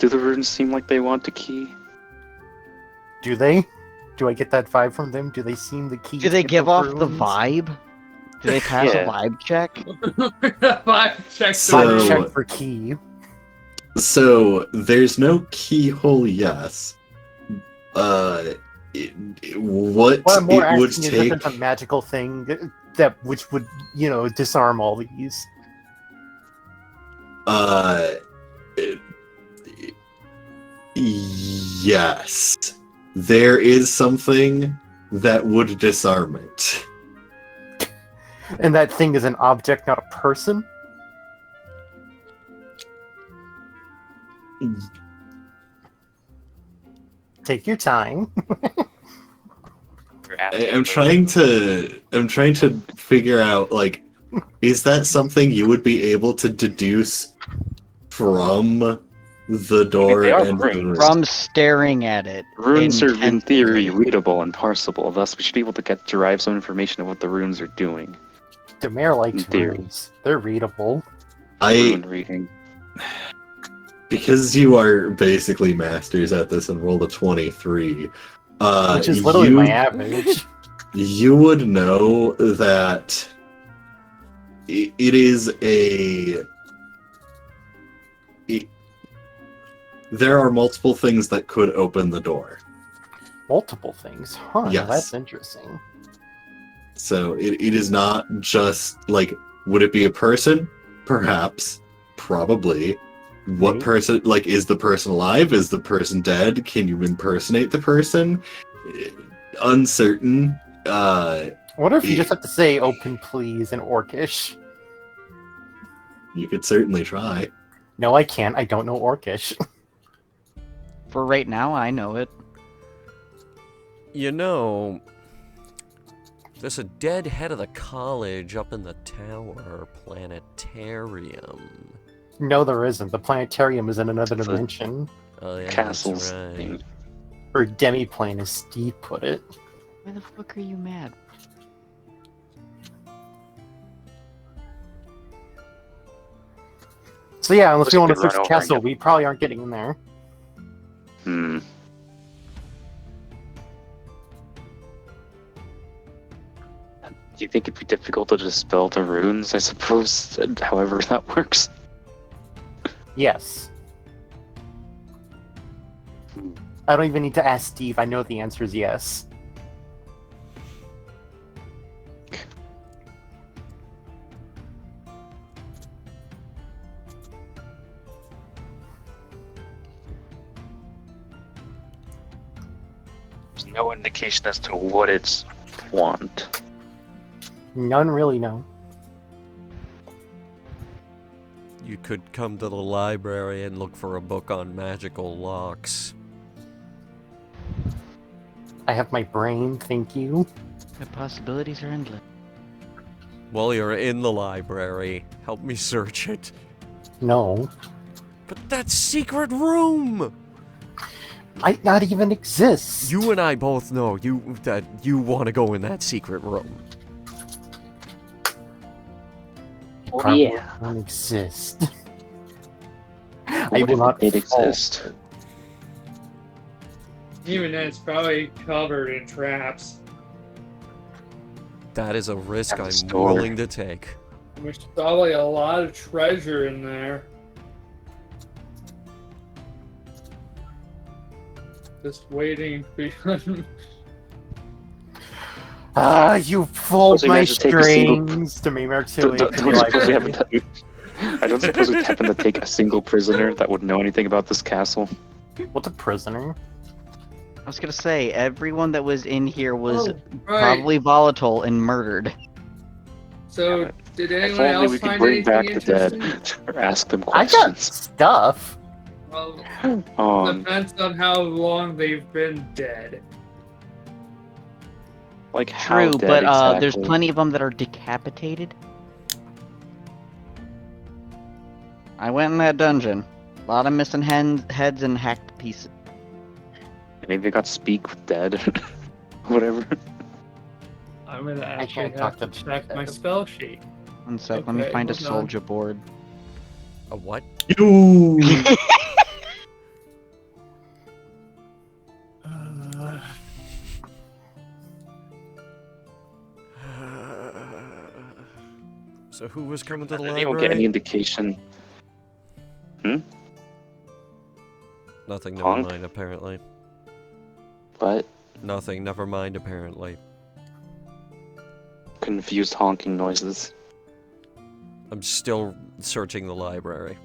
the runes seem like they want a key? Do they? Do I get that vibe from them? Do they seem the key? Do they to give off the rooms? vibe? Do they pass Yeah. a vibe check? Check So- Vibe check for key. So there's no keyhole, yes. What What I'm more it would asking is take. if there's a magical thing that which would, disarm all these. Yes, there is something that would disarm it. And that thing is an object, not a person? Take your time. I'm trying to figure out, like, is that something you would be able to deduce from the door They are and the runes. room? From staring at it. Runes are in intently. theory readable and parsable, thus we should be able to derive some information of what the runes are doing. The mayor likes In theory. runes. They're readable. Rune reading. Because you are basically masters at this and rolled a 23, Which is literally my average. you would know that it is there are multiple things that could open the door. Multiple things. Huh, Yes. that's interesting. So it is not just like, would it be a person? Perhaps. Probably. What Maybe. person, like, is the person alive? Is the person dead? Can you impersonate the person? Uncertain. What if you just have to say "open, please" in Orcish? You could certainly try. No, I can't. I don't know Orcish. For right now, I know it. You know, there's a dead head of the college up in the tower planetarium. No, there isn't. The planetarium is in another It's a- dimension. Oh yeah, Castles that's right. thing. Or demiplane, as Steve put it. Why the fuck are you mad? So yeah, unless Wish we I want to could search run the over and castle, get- we probably aren't getting in there. Hmm. Do you think it'd be difficult to dispel the runes? I suppose, however that works. Yes. I don't even need to ask Steve. I know the answer is yes. There's no indication as to what it's want. None really know. You could come to the library and look for a book on magical locks. I have my brain, thank you. The possibilities are endless. While you're in the library, help me search it. No. But that secret room! Might not even exist. You and I both know that you want to go in that secret room. Probably won't exist. I will not It fall. exist. Even then, it's probably covered in traps. That is a risk Have a I'm store. willing to take. There's probably a lot of treasure in there. Just waiting to be Ah, you pulled Suppose we my managed to take a single- strings to me, Don't Mertui. suppose we haven't. I don't suppose we happen to take a single prisoner that would know anything about this castle. What's a prisoner? I was gonna say, everyone that was in here was right. probably volatile and murdered. So, Yeah, did If anyone only else we could find bring anything back the interesting? dead or ask them I got questions. stuff. Well, Um, depends on how long they've been dead. like how True, dead but there's exactly? plenty of them that are decapitated. I went in that dungeon. A lot of missing heads and hacked pieces. Maybe they got speak with dead. Whatever. I'm gonna actually can't talk have to to check my dead. spell sheet. One sec, let me Okay, find a hold on. soldier board. A what? You. So who was coming to the Did anyone get any library? indication? Nothing, never Honk? mind, apparently. What? Nothing, never mind, apparently. Confused honking noises. I'm still searching the library.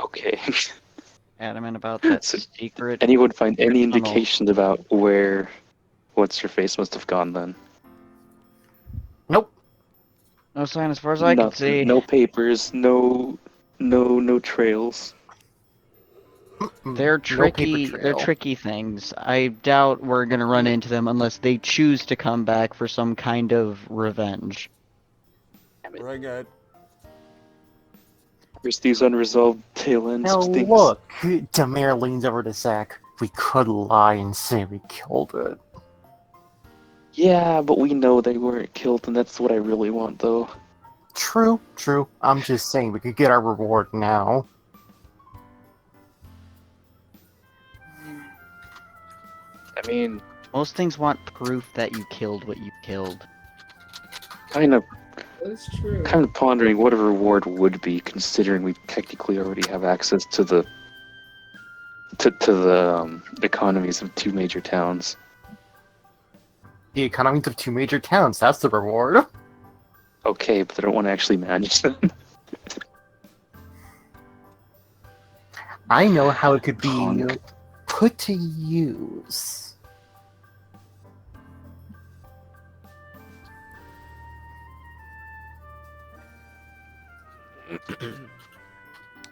Okay. Adamant about that So, secret. anyone find any tunnel. indications about where what's her face must have gone then? Nope. No sign as far as I can see. No papers, no trails. They're No tricky. paper They're trail. tricky things. I doubt we're gonna run into them unless they choose to come back for some kind of revenge. Bring it. There's these unresolved tail ends Now of things. look, Demir leans over to Zach. We could lie and say we killed it. Yeah, but we know they weren't killed, and that's what I really want, though. True, true. I'm just saying we could get our reward now. I mean, Most things want proof that you killed what you killed. kind of That's true. pondering what a reward would be, considering we technically already have access to the economies of two major towns. The economies of 2 major towns, that's the reward. Okay, but I don't want to actually manage them. I know how it could be Honk. put to use.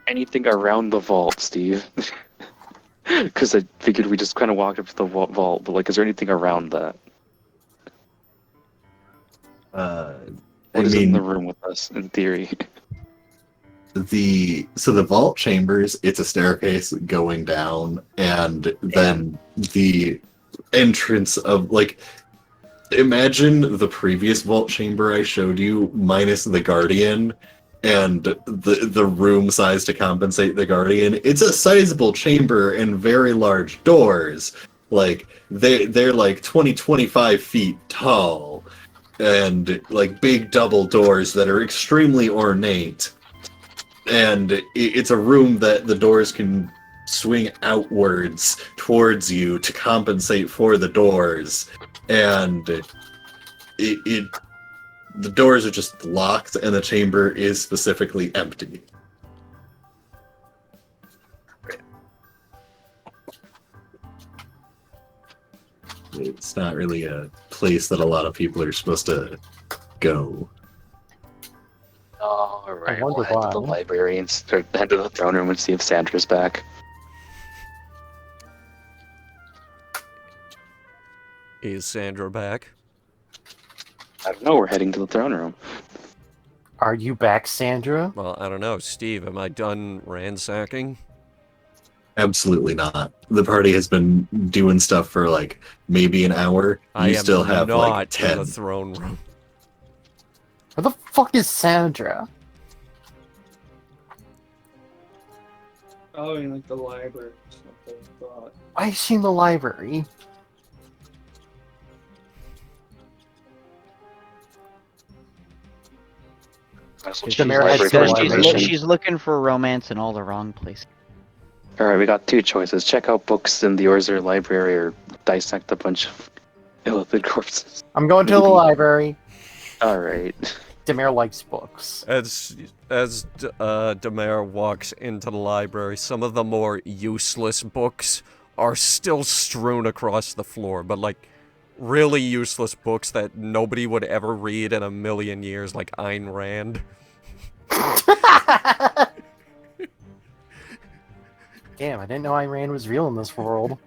Anything around the vault, Steve? Because I figured we just kind of walked up to the vault, but like, is there anything around that? What is in the room with us, in theory? the vault chambers, it's a staircase going down, and then the entrance of, like, imagine the previous vault chamber I showed you minus the guardian and the room size to compensate the guardian. It's a sizable chamber and very large doors. Like, they're like 25 feet tall, and like big double doors that are extremely ornate. And it's a room that the doors can swing outwards towards you to compensate for the doors. And the doors are just locked, and the chamber is specifically empty. It's not really a place that a lot of people are supposed to go. Alright, I wonder we'll head to the why. library and head to the throne room and see if Sandra's back. Is Sandra back? I don't know, we're heading to the throne room. Are you back, Sandra? Well, I don't know. Steve, am I done ransacking? Absolutely not. The party has been doing stuff for like maybe an hour. I You am still have not like in 10. the throne room. Where the fuck is Sandra? Probably in like the library or something. But Why is she in the library? That's what The she's mayor like had for to go Because library. information. she's looking for romance in all the wrong places. Alright, we got two choices. Check out books in the Orzer library or dissect a bunch of illithid corpses. I'm going to the Maybe. library. Alright. Demir likes books. As Demare walks into the library, some of the more useless books are still strewn across the floor, but like really useless books that nobody would ever read in a million years, like Ayn Rand. Damn, I didn't know Iran was real in this world.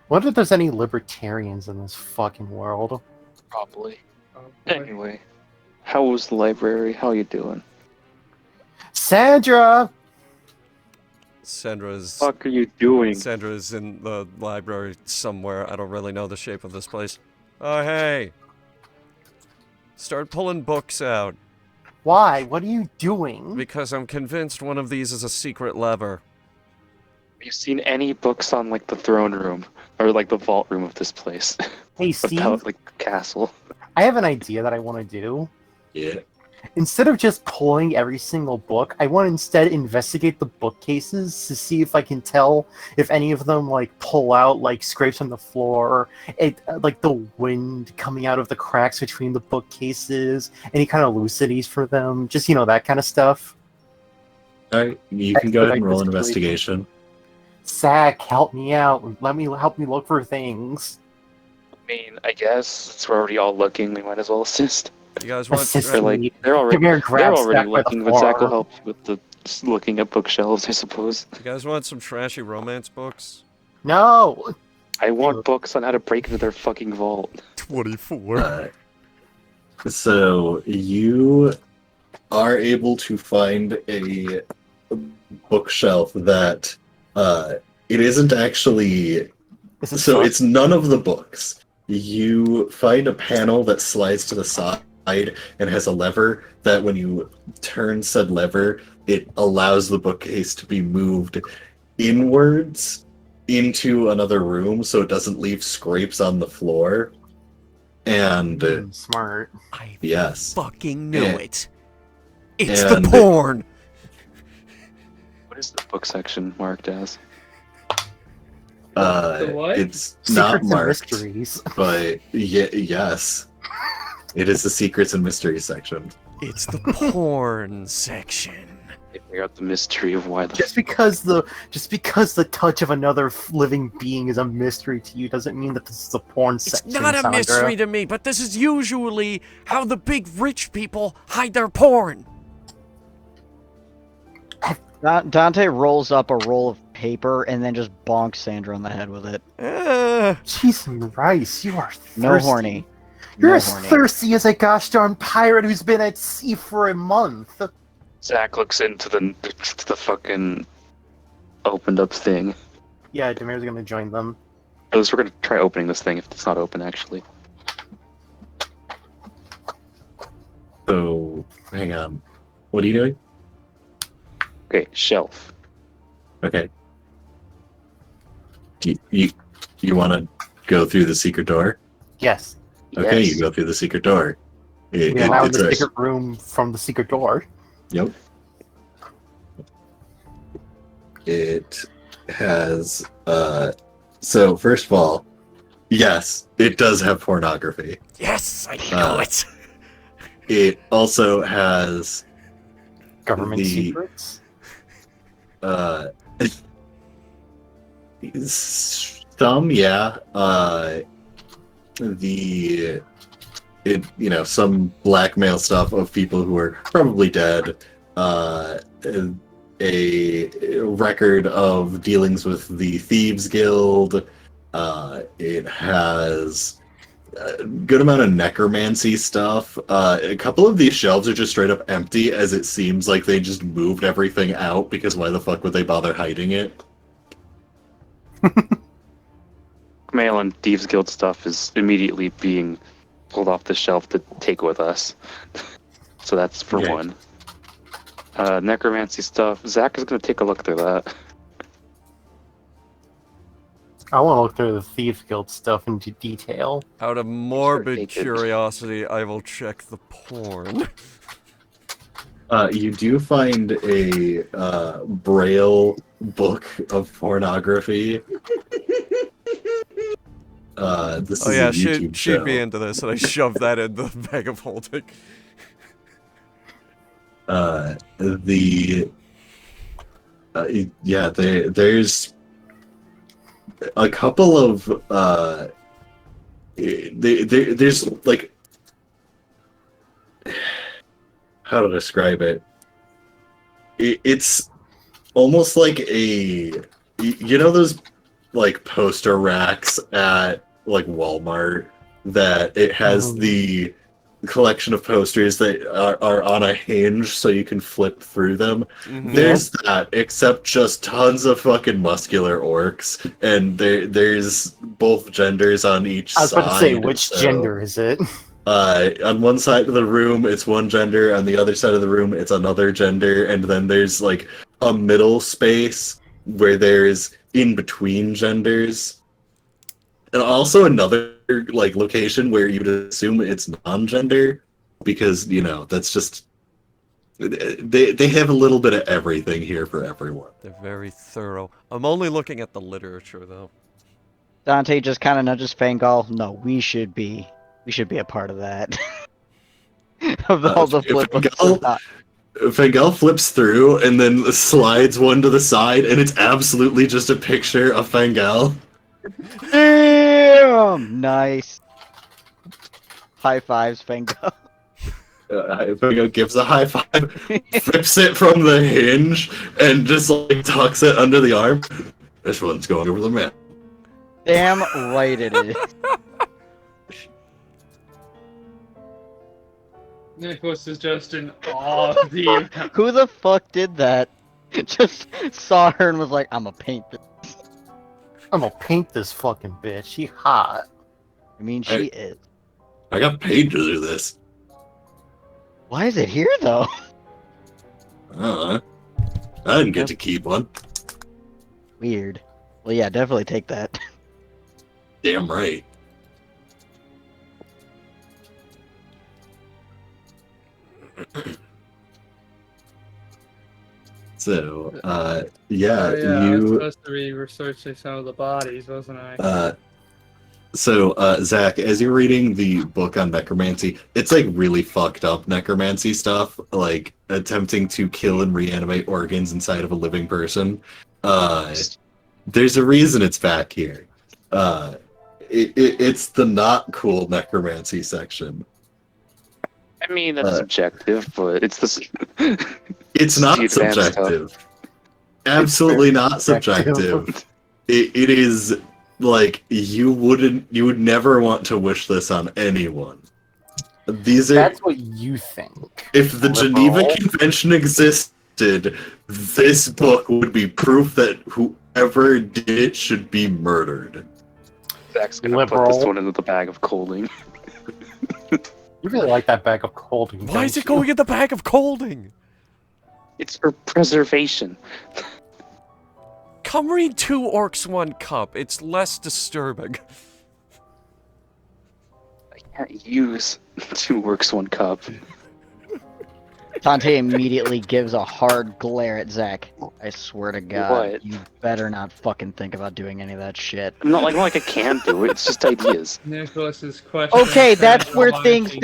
Wonder if there's any libertarians in this fucking world. Probably. Oh, boy. Anyway, how was the library? How you doing? Sandra! Sandra's Fuck are you doing? Sandra's in the library somewhere. I don't really know the shape of this place. Oh, hey. Start pulling books out. Why? What are you doing? Because I'm convinced one of these is a secret lever. Have you seen any books on like the throne room or like the vault room of this place? Hey, Steve, About like the castle. I have an idea that I want to do. Yeah. Instead of just pulling every single book, I want to instead investigate the bookcases to see if I can tell if any of them like pull out like scrapes on the floor, like the wind coming out of the cracks between the bookcases, any kind of lucidities for them, just that kind of stuff. All right, you can go ahead and roll an investigation. Zach, help me out. Help me look for things. I mean, I guess since we're already all looking, we might as well assist. You guys want... Assist They're like they're already Come here and grab Zach by the looking, but Zach will forearm. help you with the just looking at bookshelves, I suppose. You guys want some trashy romance books? No. I want books on how to break into their fucking vault. 24. So you are able to find a bookshelf that it isn't actually. This is So fun. it's none of the books. You find a panel that slides to the side and has a lever that when you turn said lever, it allows the bookcase to be moved inwards into another room so it doesn't leave scrapes on the floor. And Smart. I yes. fucking knew Yeah. it. It's And- the porn! What is the book section marked as? The what? It's not Secrets and marked, mysteries. but yes. It is the secrets and mysteries section. It's the porn section. They figure out the mystery of why the Just because the touch of another living being is a mystery to you doesn't mean that this is a porn It's section. not a Sandra. mystery to me, but this is usually how the big rich people hide their porn. Dante rolls up a roll of paper and then just bonks Sandra on the head with it. Cheese and rice, you are thirsty. No horny. You're No as horny. thirsty as a gosh darn pirate who's been at sea for a month. Zach looks into the fucking opened up thing. Yeah, Demir's gonna join them. At least we're gonna try opening this thing if it's not open actually. So, hang on. What are you doing? Okay, shelf. Okay. Do you want to go through the secret door? Yes. Okay, Yes. you go through the secret door. We are now in It's the a- secret room from the secret door. Yep. It has so first of all, yes, it does have pornography. Yes, I know it. It also has Government The- secrets. some, yeah. Some blackmail stuff of people who are probably dead. A record of dealings with the Thieves Guild. It has a good amount of necromancy stuff. A couple of these shelves are just straight up empty, as it seems like they just moved everything out, because why the fuck would they bother hiding it? Mail and Thieves Guild stuff is immediately being pulled off the shelf to take with us. So that's for Okay. one. Necromancy stuff. Zach is gonna take a look through that. I want to look through the Thieves Guild stuff into detail. Out of morbid Sure, curiosity, I will check the porn. You do find a braille book of pornography. This Oh is yeah, a YouTube she'd show. be into this, and I shoved that in the bag of holding. There's a couple of there's like, how to describe it. It's almost like you know those like poster racks at like Walmart that it has the collection of posters that are on a hinge so you can flip through them. There's that, except just tons of fucking muscular orcs, and there's both genders on each side. I was about to say, which gender is it? On one side of the room, it's one gender. On the other side of the room, it's another gender. And then there's like a middle space where there's in between genders. And also another like location where you'd assume it's non-gender, because that's just they have a little bit of everything here for everyone. They're very thorough. I'm only looking at the literature though. Dante just kind of nudges Fangal. No, we should be a part of that. Of all the flip Fangal flips through and then slides one to the side, and it's absolutely just a picture of Fangal. Damn! Nice. High fives, Fangal. Fangal gives a high five, flips it from the hinge, and just like tucks it under the arm. This one's going over the man. Damn right it is. Nicholas is just in awe of the... Who the fuck did that? Just saw her and was like, I'm gonna paint this. I'm gonna paint this fucking bitch. She hot. I mean, she is. I got paid to do this. Why is it here, though? I didn't get to keep one. Weird. Well, yeah, definitely take that. Damn right. So, yeah, I was you... supposed to be researching some of the bodies, wasn't I? So, Zach, as you're reading the book on necromancy, it's like really fucked up necromancy stuff, like attempting to kill and reanimate organs inside of a living person. There's a reason it's back here. It's the not cool necromancy section. I mean, that's subjective, but it's this. It's not subjective. Absolutely not subjective. It is like you would never want to wish this on anyone. That's what you think. If the Geneva Convention existed, this book would be proof that whoever did it should be murdered. Zach's gonna put this one into the bag of colding. You really like that bag of colding. Why is it going in the bag of colding? It's for preservation. Come read 2 Orcs 1 Cup. It's less disturbing. I can't use 2 Orcs 1 Cup. Dante immediately gives a hard glare at Zach. I swear to God, What? you better not fucking think about doing any of that shit. Not like I can't do it. It's just ideas. Nicholas's question. Okay, that's where things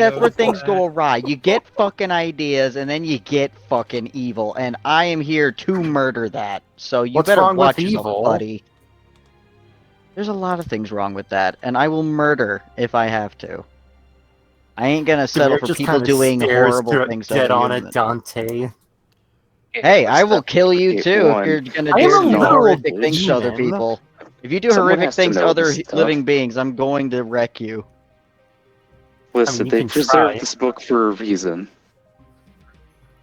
go awry. You get fucking ideas, and then you get fucking evil, and I am here to murder that. So you What's better wrong watch with yourself, evil? buddy. There's a lot of things wrong with that, and I will murder if I have to. I ain't gonna settle for people doing horrible things. Dead on it, Dante. Hey, I will kill you too if you're gonna do horrific things to other people. If you do horrific things to other living beings, I'm going to wreck you. Listen, they preserved this book for a reason.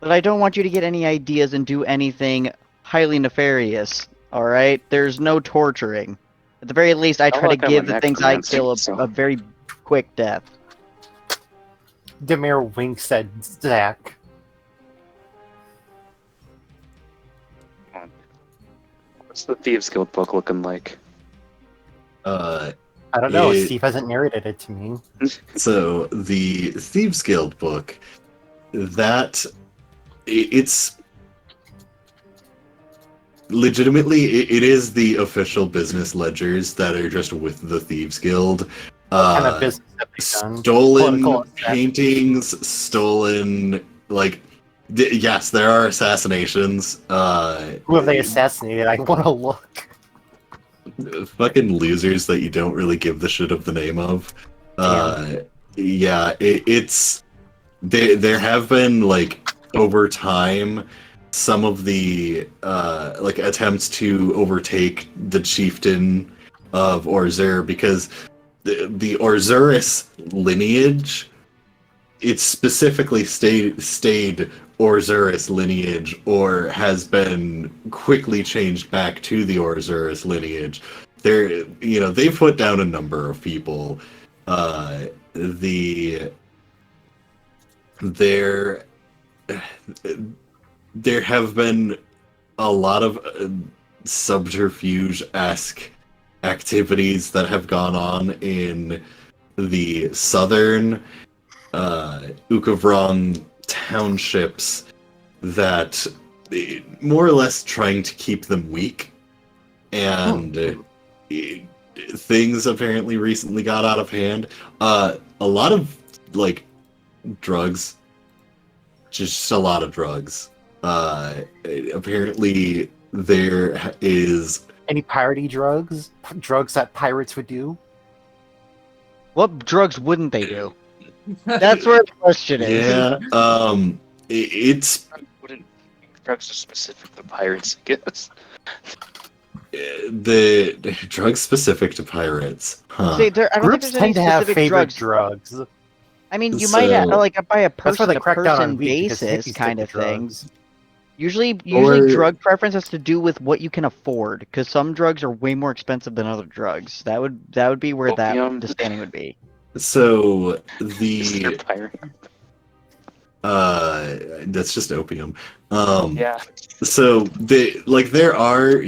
But I don't want you to get any ideas and do anything highly nefarious, alright? There's no torturing. At the very least, I try to give the things I kill a very quick death. Demir winks at Zach. What's the Thieves Guild book looking like? I don't know. Steve hasn't narrated it to me. So the Thieves Guild book, it's legitimately it is the official business ledgers that are just with the Thieves Guild. What kind of business have they done? Stolen paintings, stolen yes, there are assassinations. Who have they assassinated? I want to look. Fucking losers that you don't really give the shit of the name of. Yeah, it's there have been over time, some of the like attempts to overtake the chieftain of Orzur, because the Orzuris lineage, it's specifically stayed Orzuris lineage, or has been quickly changed back to the Orzuris lineage. They've put down a number of people. There have been a lot of subterfuge-esque activities that have gone on in the southern Ukavron townships that more or less trying to keep them weak, and things apparently recently got out of hand. A lot of drugs, just a lot of drugs. Apparently there is Any piratey drugs? Drugs that pirates would do? What drugs wouldn't they do? That's where the question is. yeah. It's Wouldn't drugs are specific to pirates, I guess. the drugs specific to pirates. Huh. See, I don't think Groups there's any tend to have specific favorite drugs. drugs. I mean, you might have, So- like, by a That's why they crack down on person-to-person weed, because basis hippies kind take of the thing. drugs. Usually Or- drug preference has to do with what you can afford, because some drugs are way more expensive than other drugs. That would be where Opium. the standing would be. So Is there the pirate? that's just opium. Yeah. So there are,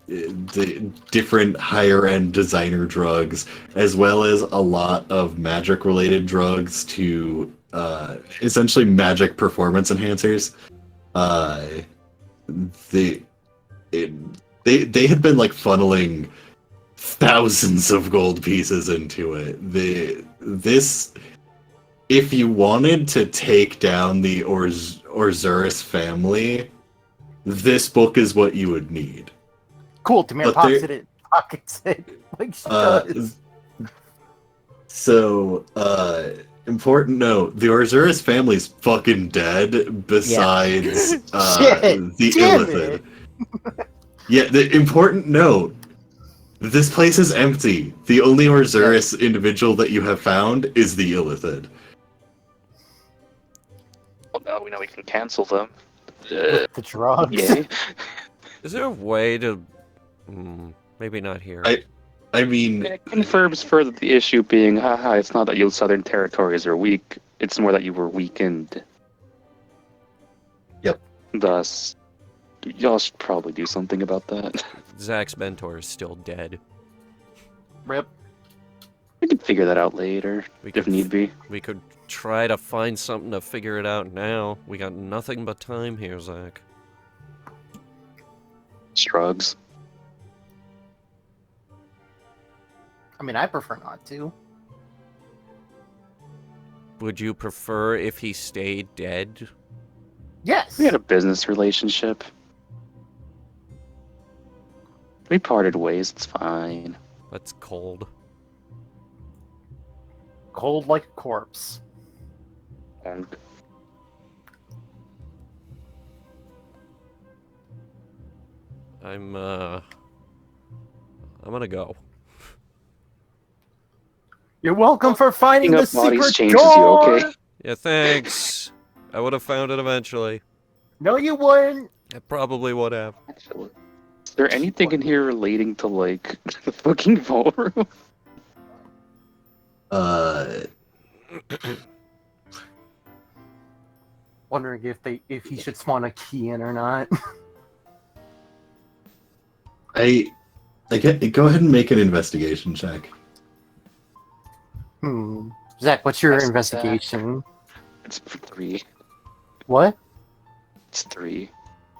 the different higher end designer drugs, as well as a lot of magic related drugs to essentially magic performance enhancers. They had been funneling thousands of gold pieces into it. If you wanted to take down the Orzuris family, this book is what you would need. Cool, Demir But pockets it like she Uh, does. So, important note: the Orzuris family's fucking dead. Besides Shit, the damn Illithid. it. Yeah, the important note: this place is empty. The only Orzuris individual that you have found is the Illithid. Well, now we know we can cancel them. With the drugs. Yay. Is there a way to... maybe not here. I mean, It confirms further the issue being, haha, it's not that your southern territories are weak, it's more that you were weakened. Yep. Thus, y'all should probably do something about that. Zach's mentor is still dead. Rip. We can figure that out later, We if could need be. We could try to find something to figure it out now. We got nothing but time here, Zach. Shrugs. I mean, I prefer not to. Would you prefer if he stayed dead? Yes. We had a business relationship. We parted ways, it's fine. That's cold. Cold like a corpse. And I'm gonna go. You're welcome for finding picking the up bodies secret changes door. you, okay? Yeah, thanks. I would have found it eventually. No, you wouldn't. I probably would have. Actually, is there anything in here relating to, like, the fucking vault room? Wondering if he should spawn a key in or not. go ahead and make an investigation check. Zach, what's your That's investigation? It's 3. What? It's 3.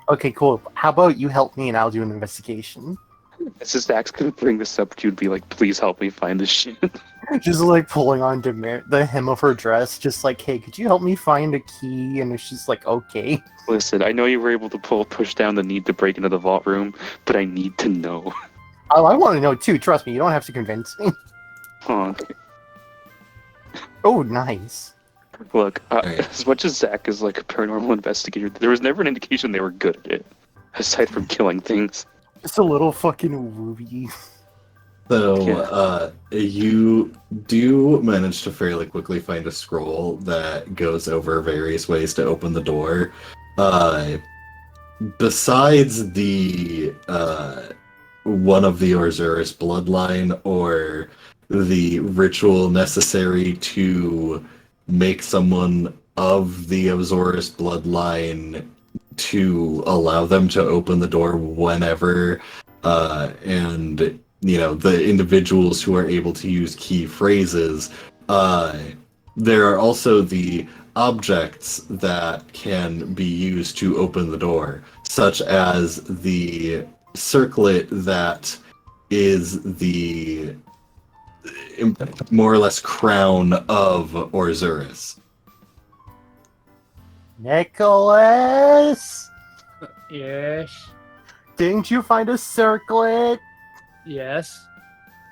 Okay, cool. How about you help me and I'll do an investigation? This is Zach's gonna bring this up to you and be like, please help me find this shit. Just like pulling on the hem of her dress, just like, hey, could you help me find a key? And she's like, okay. Listen, I know you were able to push down the need to break into the vault room, but I need to know. Oh, I want to know too. Trust me, you don't have to convince me. Huh. Oh, nice. Look, Alright. as much as Zach is like a paranormal investigator, there was never an indication they were good at it, aside from killing things. It's a little fucking wooey. So, you do manage to fairly quickly find a scroll that goes over various ways to open the door. Besides the one of the Orzuris bloodline or the ritual necessary to make someone of the Orzuris bloodline to allow them to open the door whenever, and the individuals who are able to use key phrases. There are also the objects that can be used to open the door, such as the circlet that is the more or less crown of Orzuris. Nicholas, Yes. didn't you find a circlet? Yes.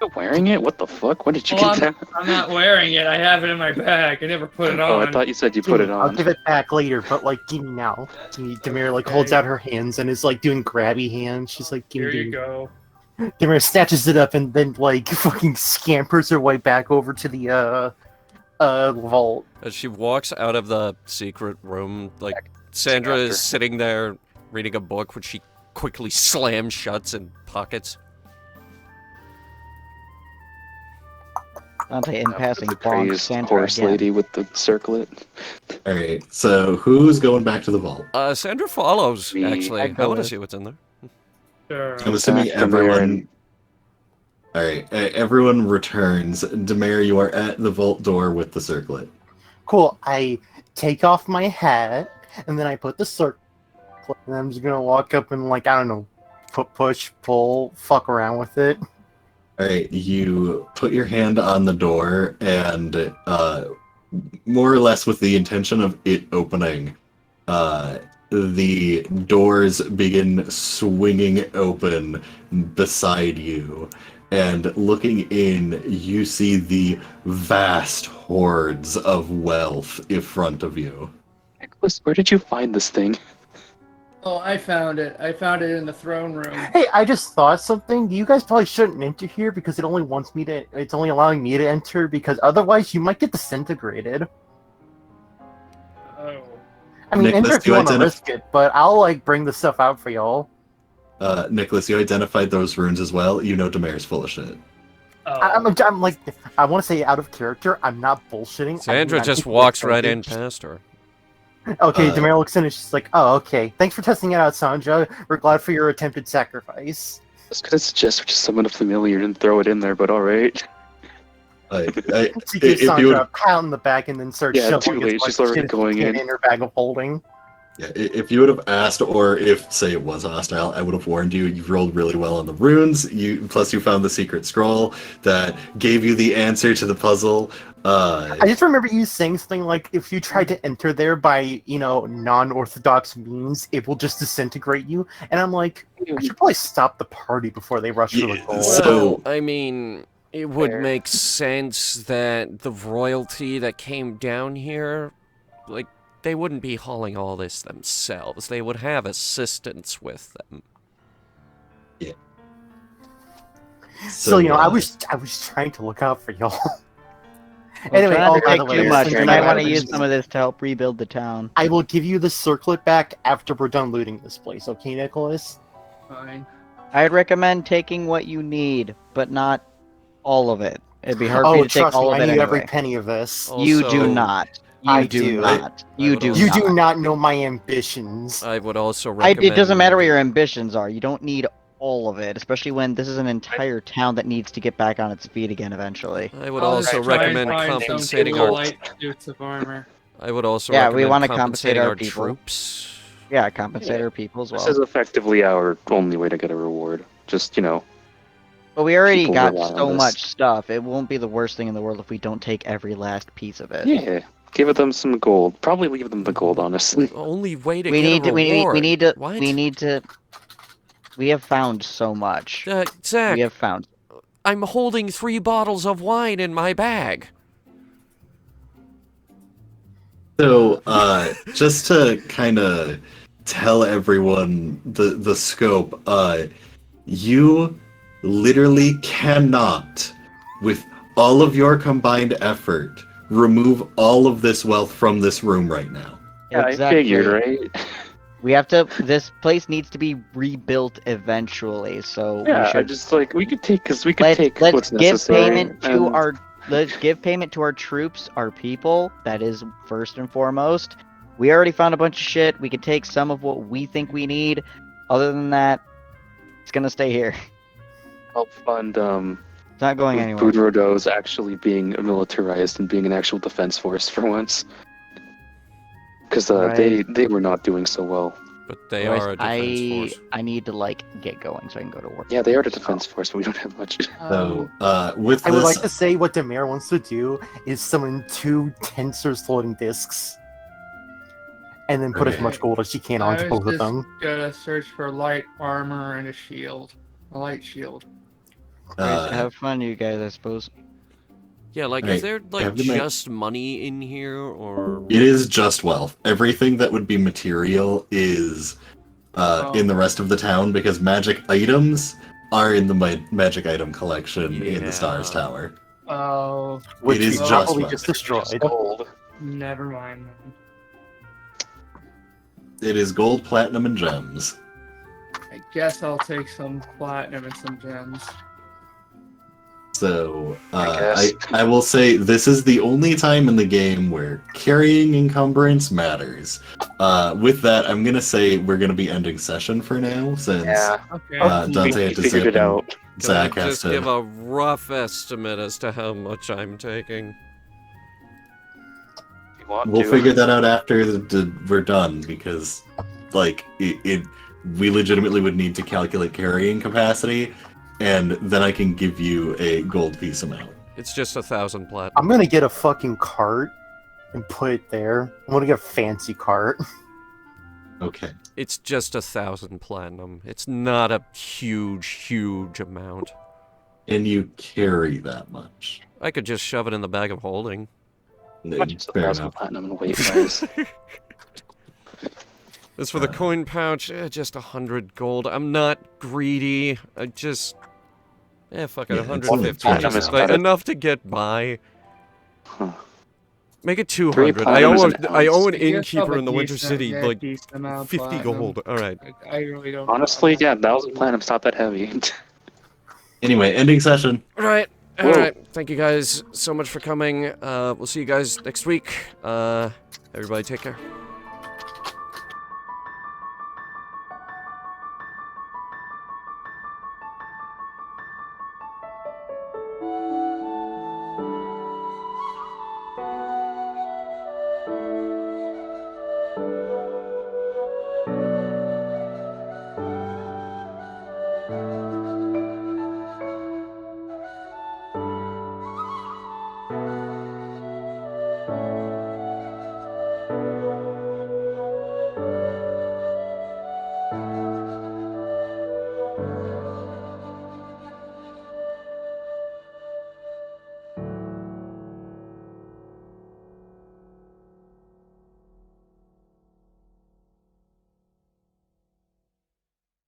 You're wearing it? What the fuck? When did you Well, get that? I'm not wearing it. I have it in my bag. I never put it Oh, on. I thought you said you put it I'll on. give it back later, but like, give me now. Demir like holds out her hands and is like doing grabby hands. She's like, give Here me. you go. Demir snatches it up and then like fucking scampers her way back over to the vault. As she walks out of the secret room, like, Sandra is sitting there reading a book, which she quickly slams shut and pockets. Dante, in passing, The bonk crazed Sandra horse again. lady with the circlet. Alright, so who's going back to the vault? Sandra follows, Me. actually. I'd I go want to with- see what's in there. Sure. I'm assuming Back from there everyone. and- Alright, everyone returns. Demare, you are at the vault door with the circlet. Cool. I take off my hat and then I put the circlet. And I'm just gonna walk up and like, I don't know, push, pull, fuck around with it. Alright, you put your hand on the door and more or less with the intention of it opening, the doors begin swinging open beside you. And looking in, you see the vast hordes of wealth in front of you. Nicholas, where did you find this thing? Oh, I found it. I found it in the throne room. Hey, I just thought something. You guys probably shouldn't enter here because it only wants me to. It's only allowing me to enter because otherwise you might get disintegrated. Oh. I mean, Nicholas, enter if do you you want to identify- risk it, but I'll like bring the stuff out for y'all. Nicholas, you identified those runes as well. You know Demare's full of shit. Oh. I'm like, I want to say out of character. I'm not bullshitting. I Sandra do not just think walks it's right in vintage. past her. Okay, Uh, Demare looks in and she's like, "Oh, okay. Thanks for testing it out, Sandra. We're glad for your attempted sacrifice." I was gonna suggest we just summon a familiar and throw it in there, but alright. She gives If you Sandra would- a pat on the back and then starts Yeah, shoving too late. as much She's already shit as she going can in. her bag of holding. Yeah, if you would have asked, or if, say, it was hostile, I would have warned you. You've rolled really well on the runes. Plus, you found the secret scroll that gave you the answer to the puzzle. I just remember you saying something like, "If you try to enter there by, non-orthodox means, it will just disintegrate you." And I'm like, I should probably stop the party before they rush for the Yeah, goal. so- Well, I mean, it would Fair. make sense that the royalty that came down here, like, they wouldn't be hauling all this themselves. They would have assistance with them. So I was trying to look out for y'all. Well, Anyway, try not to by take the way, too much. since You I might have want to this- use some of this to help rebuild the town. I will give you the circlet back after we're done looting this place. Okay, Nicholas? Fine. I'd recommend taking what you need, but not all of it. It'd be hard for you Oh, to take trust me, all I of it need every anyway. penny of this. You do Also- not. You I do do. not. I You would do also- You not. do not know my ambitions. I would also recommend... It doesn't matter what your ambitions are. You don't need all of it, especially when this is an entire town that needs to get back on its feet again eventually. I would I'll also just try and recommend find some compensating cool our... light suits of armor. I would also Yeah, we recommend wanna compensate compensating our our people. troops. Yeah, compensate our people as This well. is effectively our only way to get a reward. Just, But we already people got rely on so this. much stuff. It won't be the worst thing in the world if we don't take every last piece of it. yeah, give them some gold. Probably leave them the gold, honestly. Only way to We get need a to. reward. We need to. What? We need to. We have found so much. Zach, We have found. I'm holding 3 bottles of wine in my bag. So, just to kind of tell everyone the scope, you literally cannot, with all of your combined effort, remove all of this wealth from this room right now. Yeah, I figured, right? We have to. This place needs to be rebuilt eventually, so Yeah, we I should. just like we could take Let's what's give necessary. payment to and- our. Let's give payment to our troops, our people. That is first and foremost. We already found a bunch of shit. We could take some of what we think we need. Other than that, it's gonna stay here. help fund It's not going anywhere. Boudreaux's actually being militarized and being an actual defense force for once. Because Right. they were not doing so well. But they Otherwise, are a defense force. I need to like get going so I can go to work. Yeah, they are the defense force, but we don't have much. So, with I would this, like to say what Demare wants to do is summon 2 tensors floating discs. And then put as Okay. much gold as she can I onto was both of just them. gonna search for light armor and a shield. A light shield. Have fun, you guys. I suppose. Yeah, like, Right. is there, like, Have them make- just money in here, or... it is just wealth. Everything that would be material is in the rest of the town because magic items are in the magic item collection in Yeah. the Stars Tower. Oh, Which is we just probably wealth. just destroyed. Gold. never mind. Then. It is gold, platinum, and gems. I guess I'll take some platinum and some gems. So, I guess. I will say this is the only time in the game where carrying encumbrance matters. With that, I'm gonna say we're gonna be ending session for now, since Okay. Dante had We to figured zip it and out. Can Zach I has just to. give a rough estimate as to how much I'm taking? If you want We'll to. figure that out after we're done, because, like, we legitimately would need to calculate carrying capacity, and then I can give you a gold piece amount. It's just 1,000 platinum. I'm gonna get a fucking cart and put it there. I'm gonna get a fancy cart. Okay. It's just 1,000 platinum. It's not a huge amount. And you carry that much. I could just shove it in the bag of holding. Just Fair 1,000 enough. platinum and weight wise. As for the coin pouch, just 100 gold. I'm not greedy. I just... fuck it, Yeah, it's 150. only Just, platinum like, is about enough to get by. Huh. Make it 3 200. I platinum is owe, an I owe an I guess I'll innkeeper have in the a Winter decent- City, yeah, like, decent amount of 50 platinum. gold. Alright. I really don't. Honestly, yeah, 1,000 platinum's not that heavy. Anyway, ending session. Alright. Whoa. Alright. Thank you guys so much for coming. We'll see you guys next week. Everybody take care.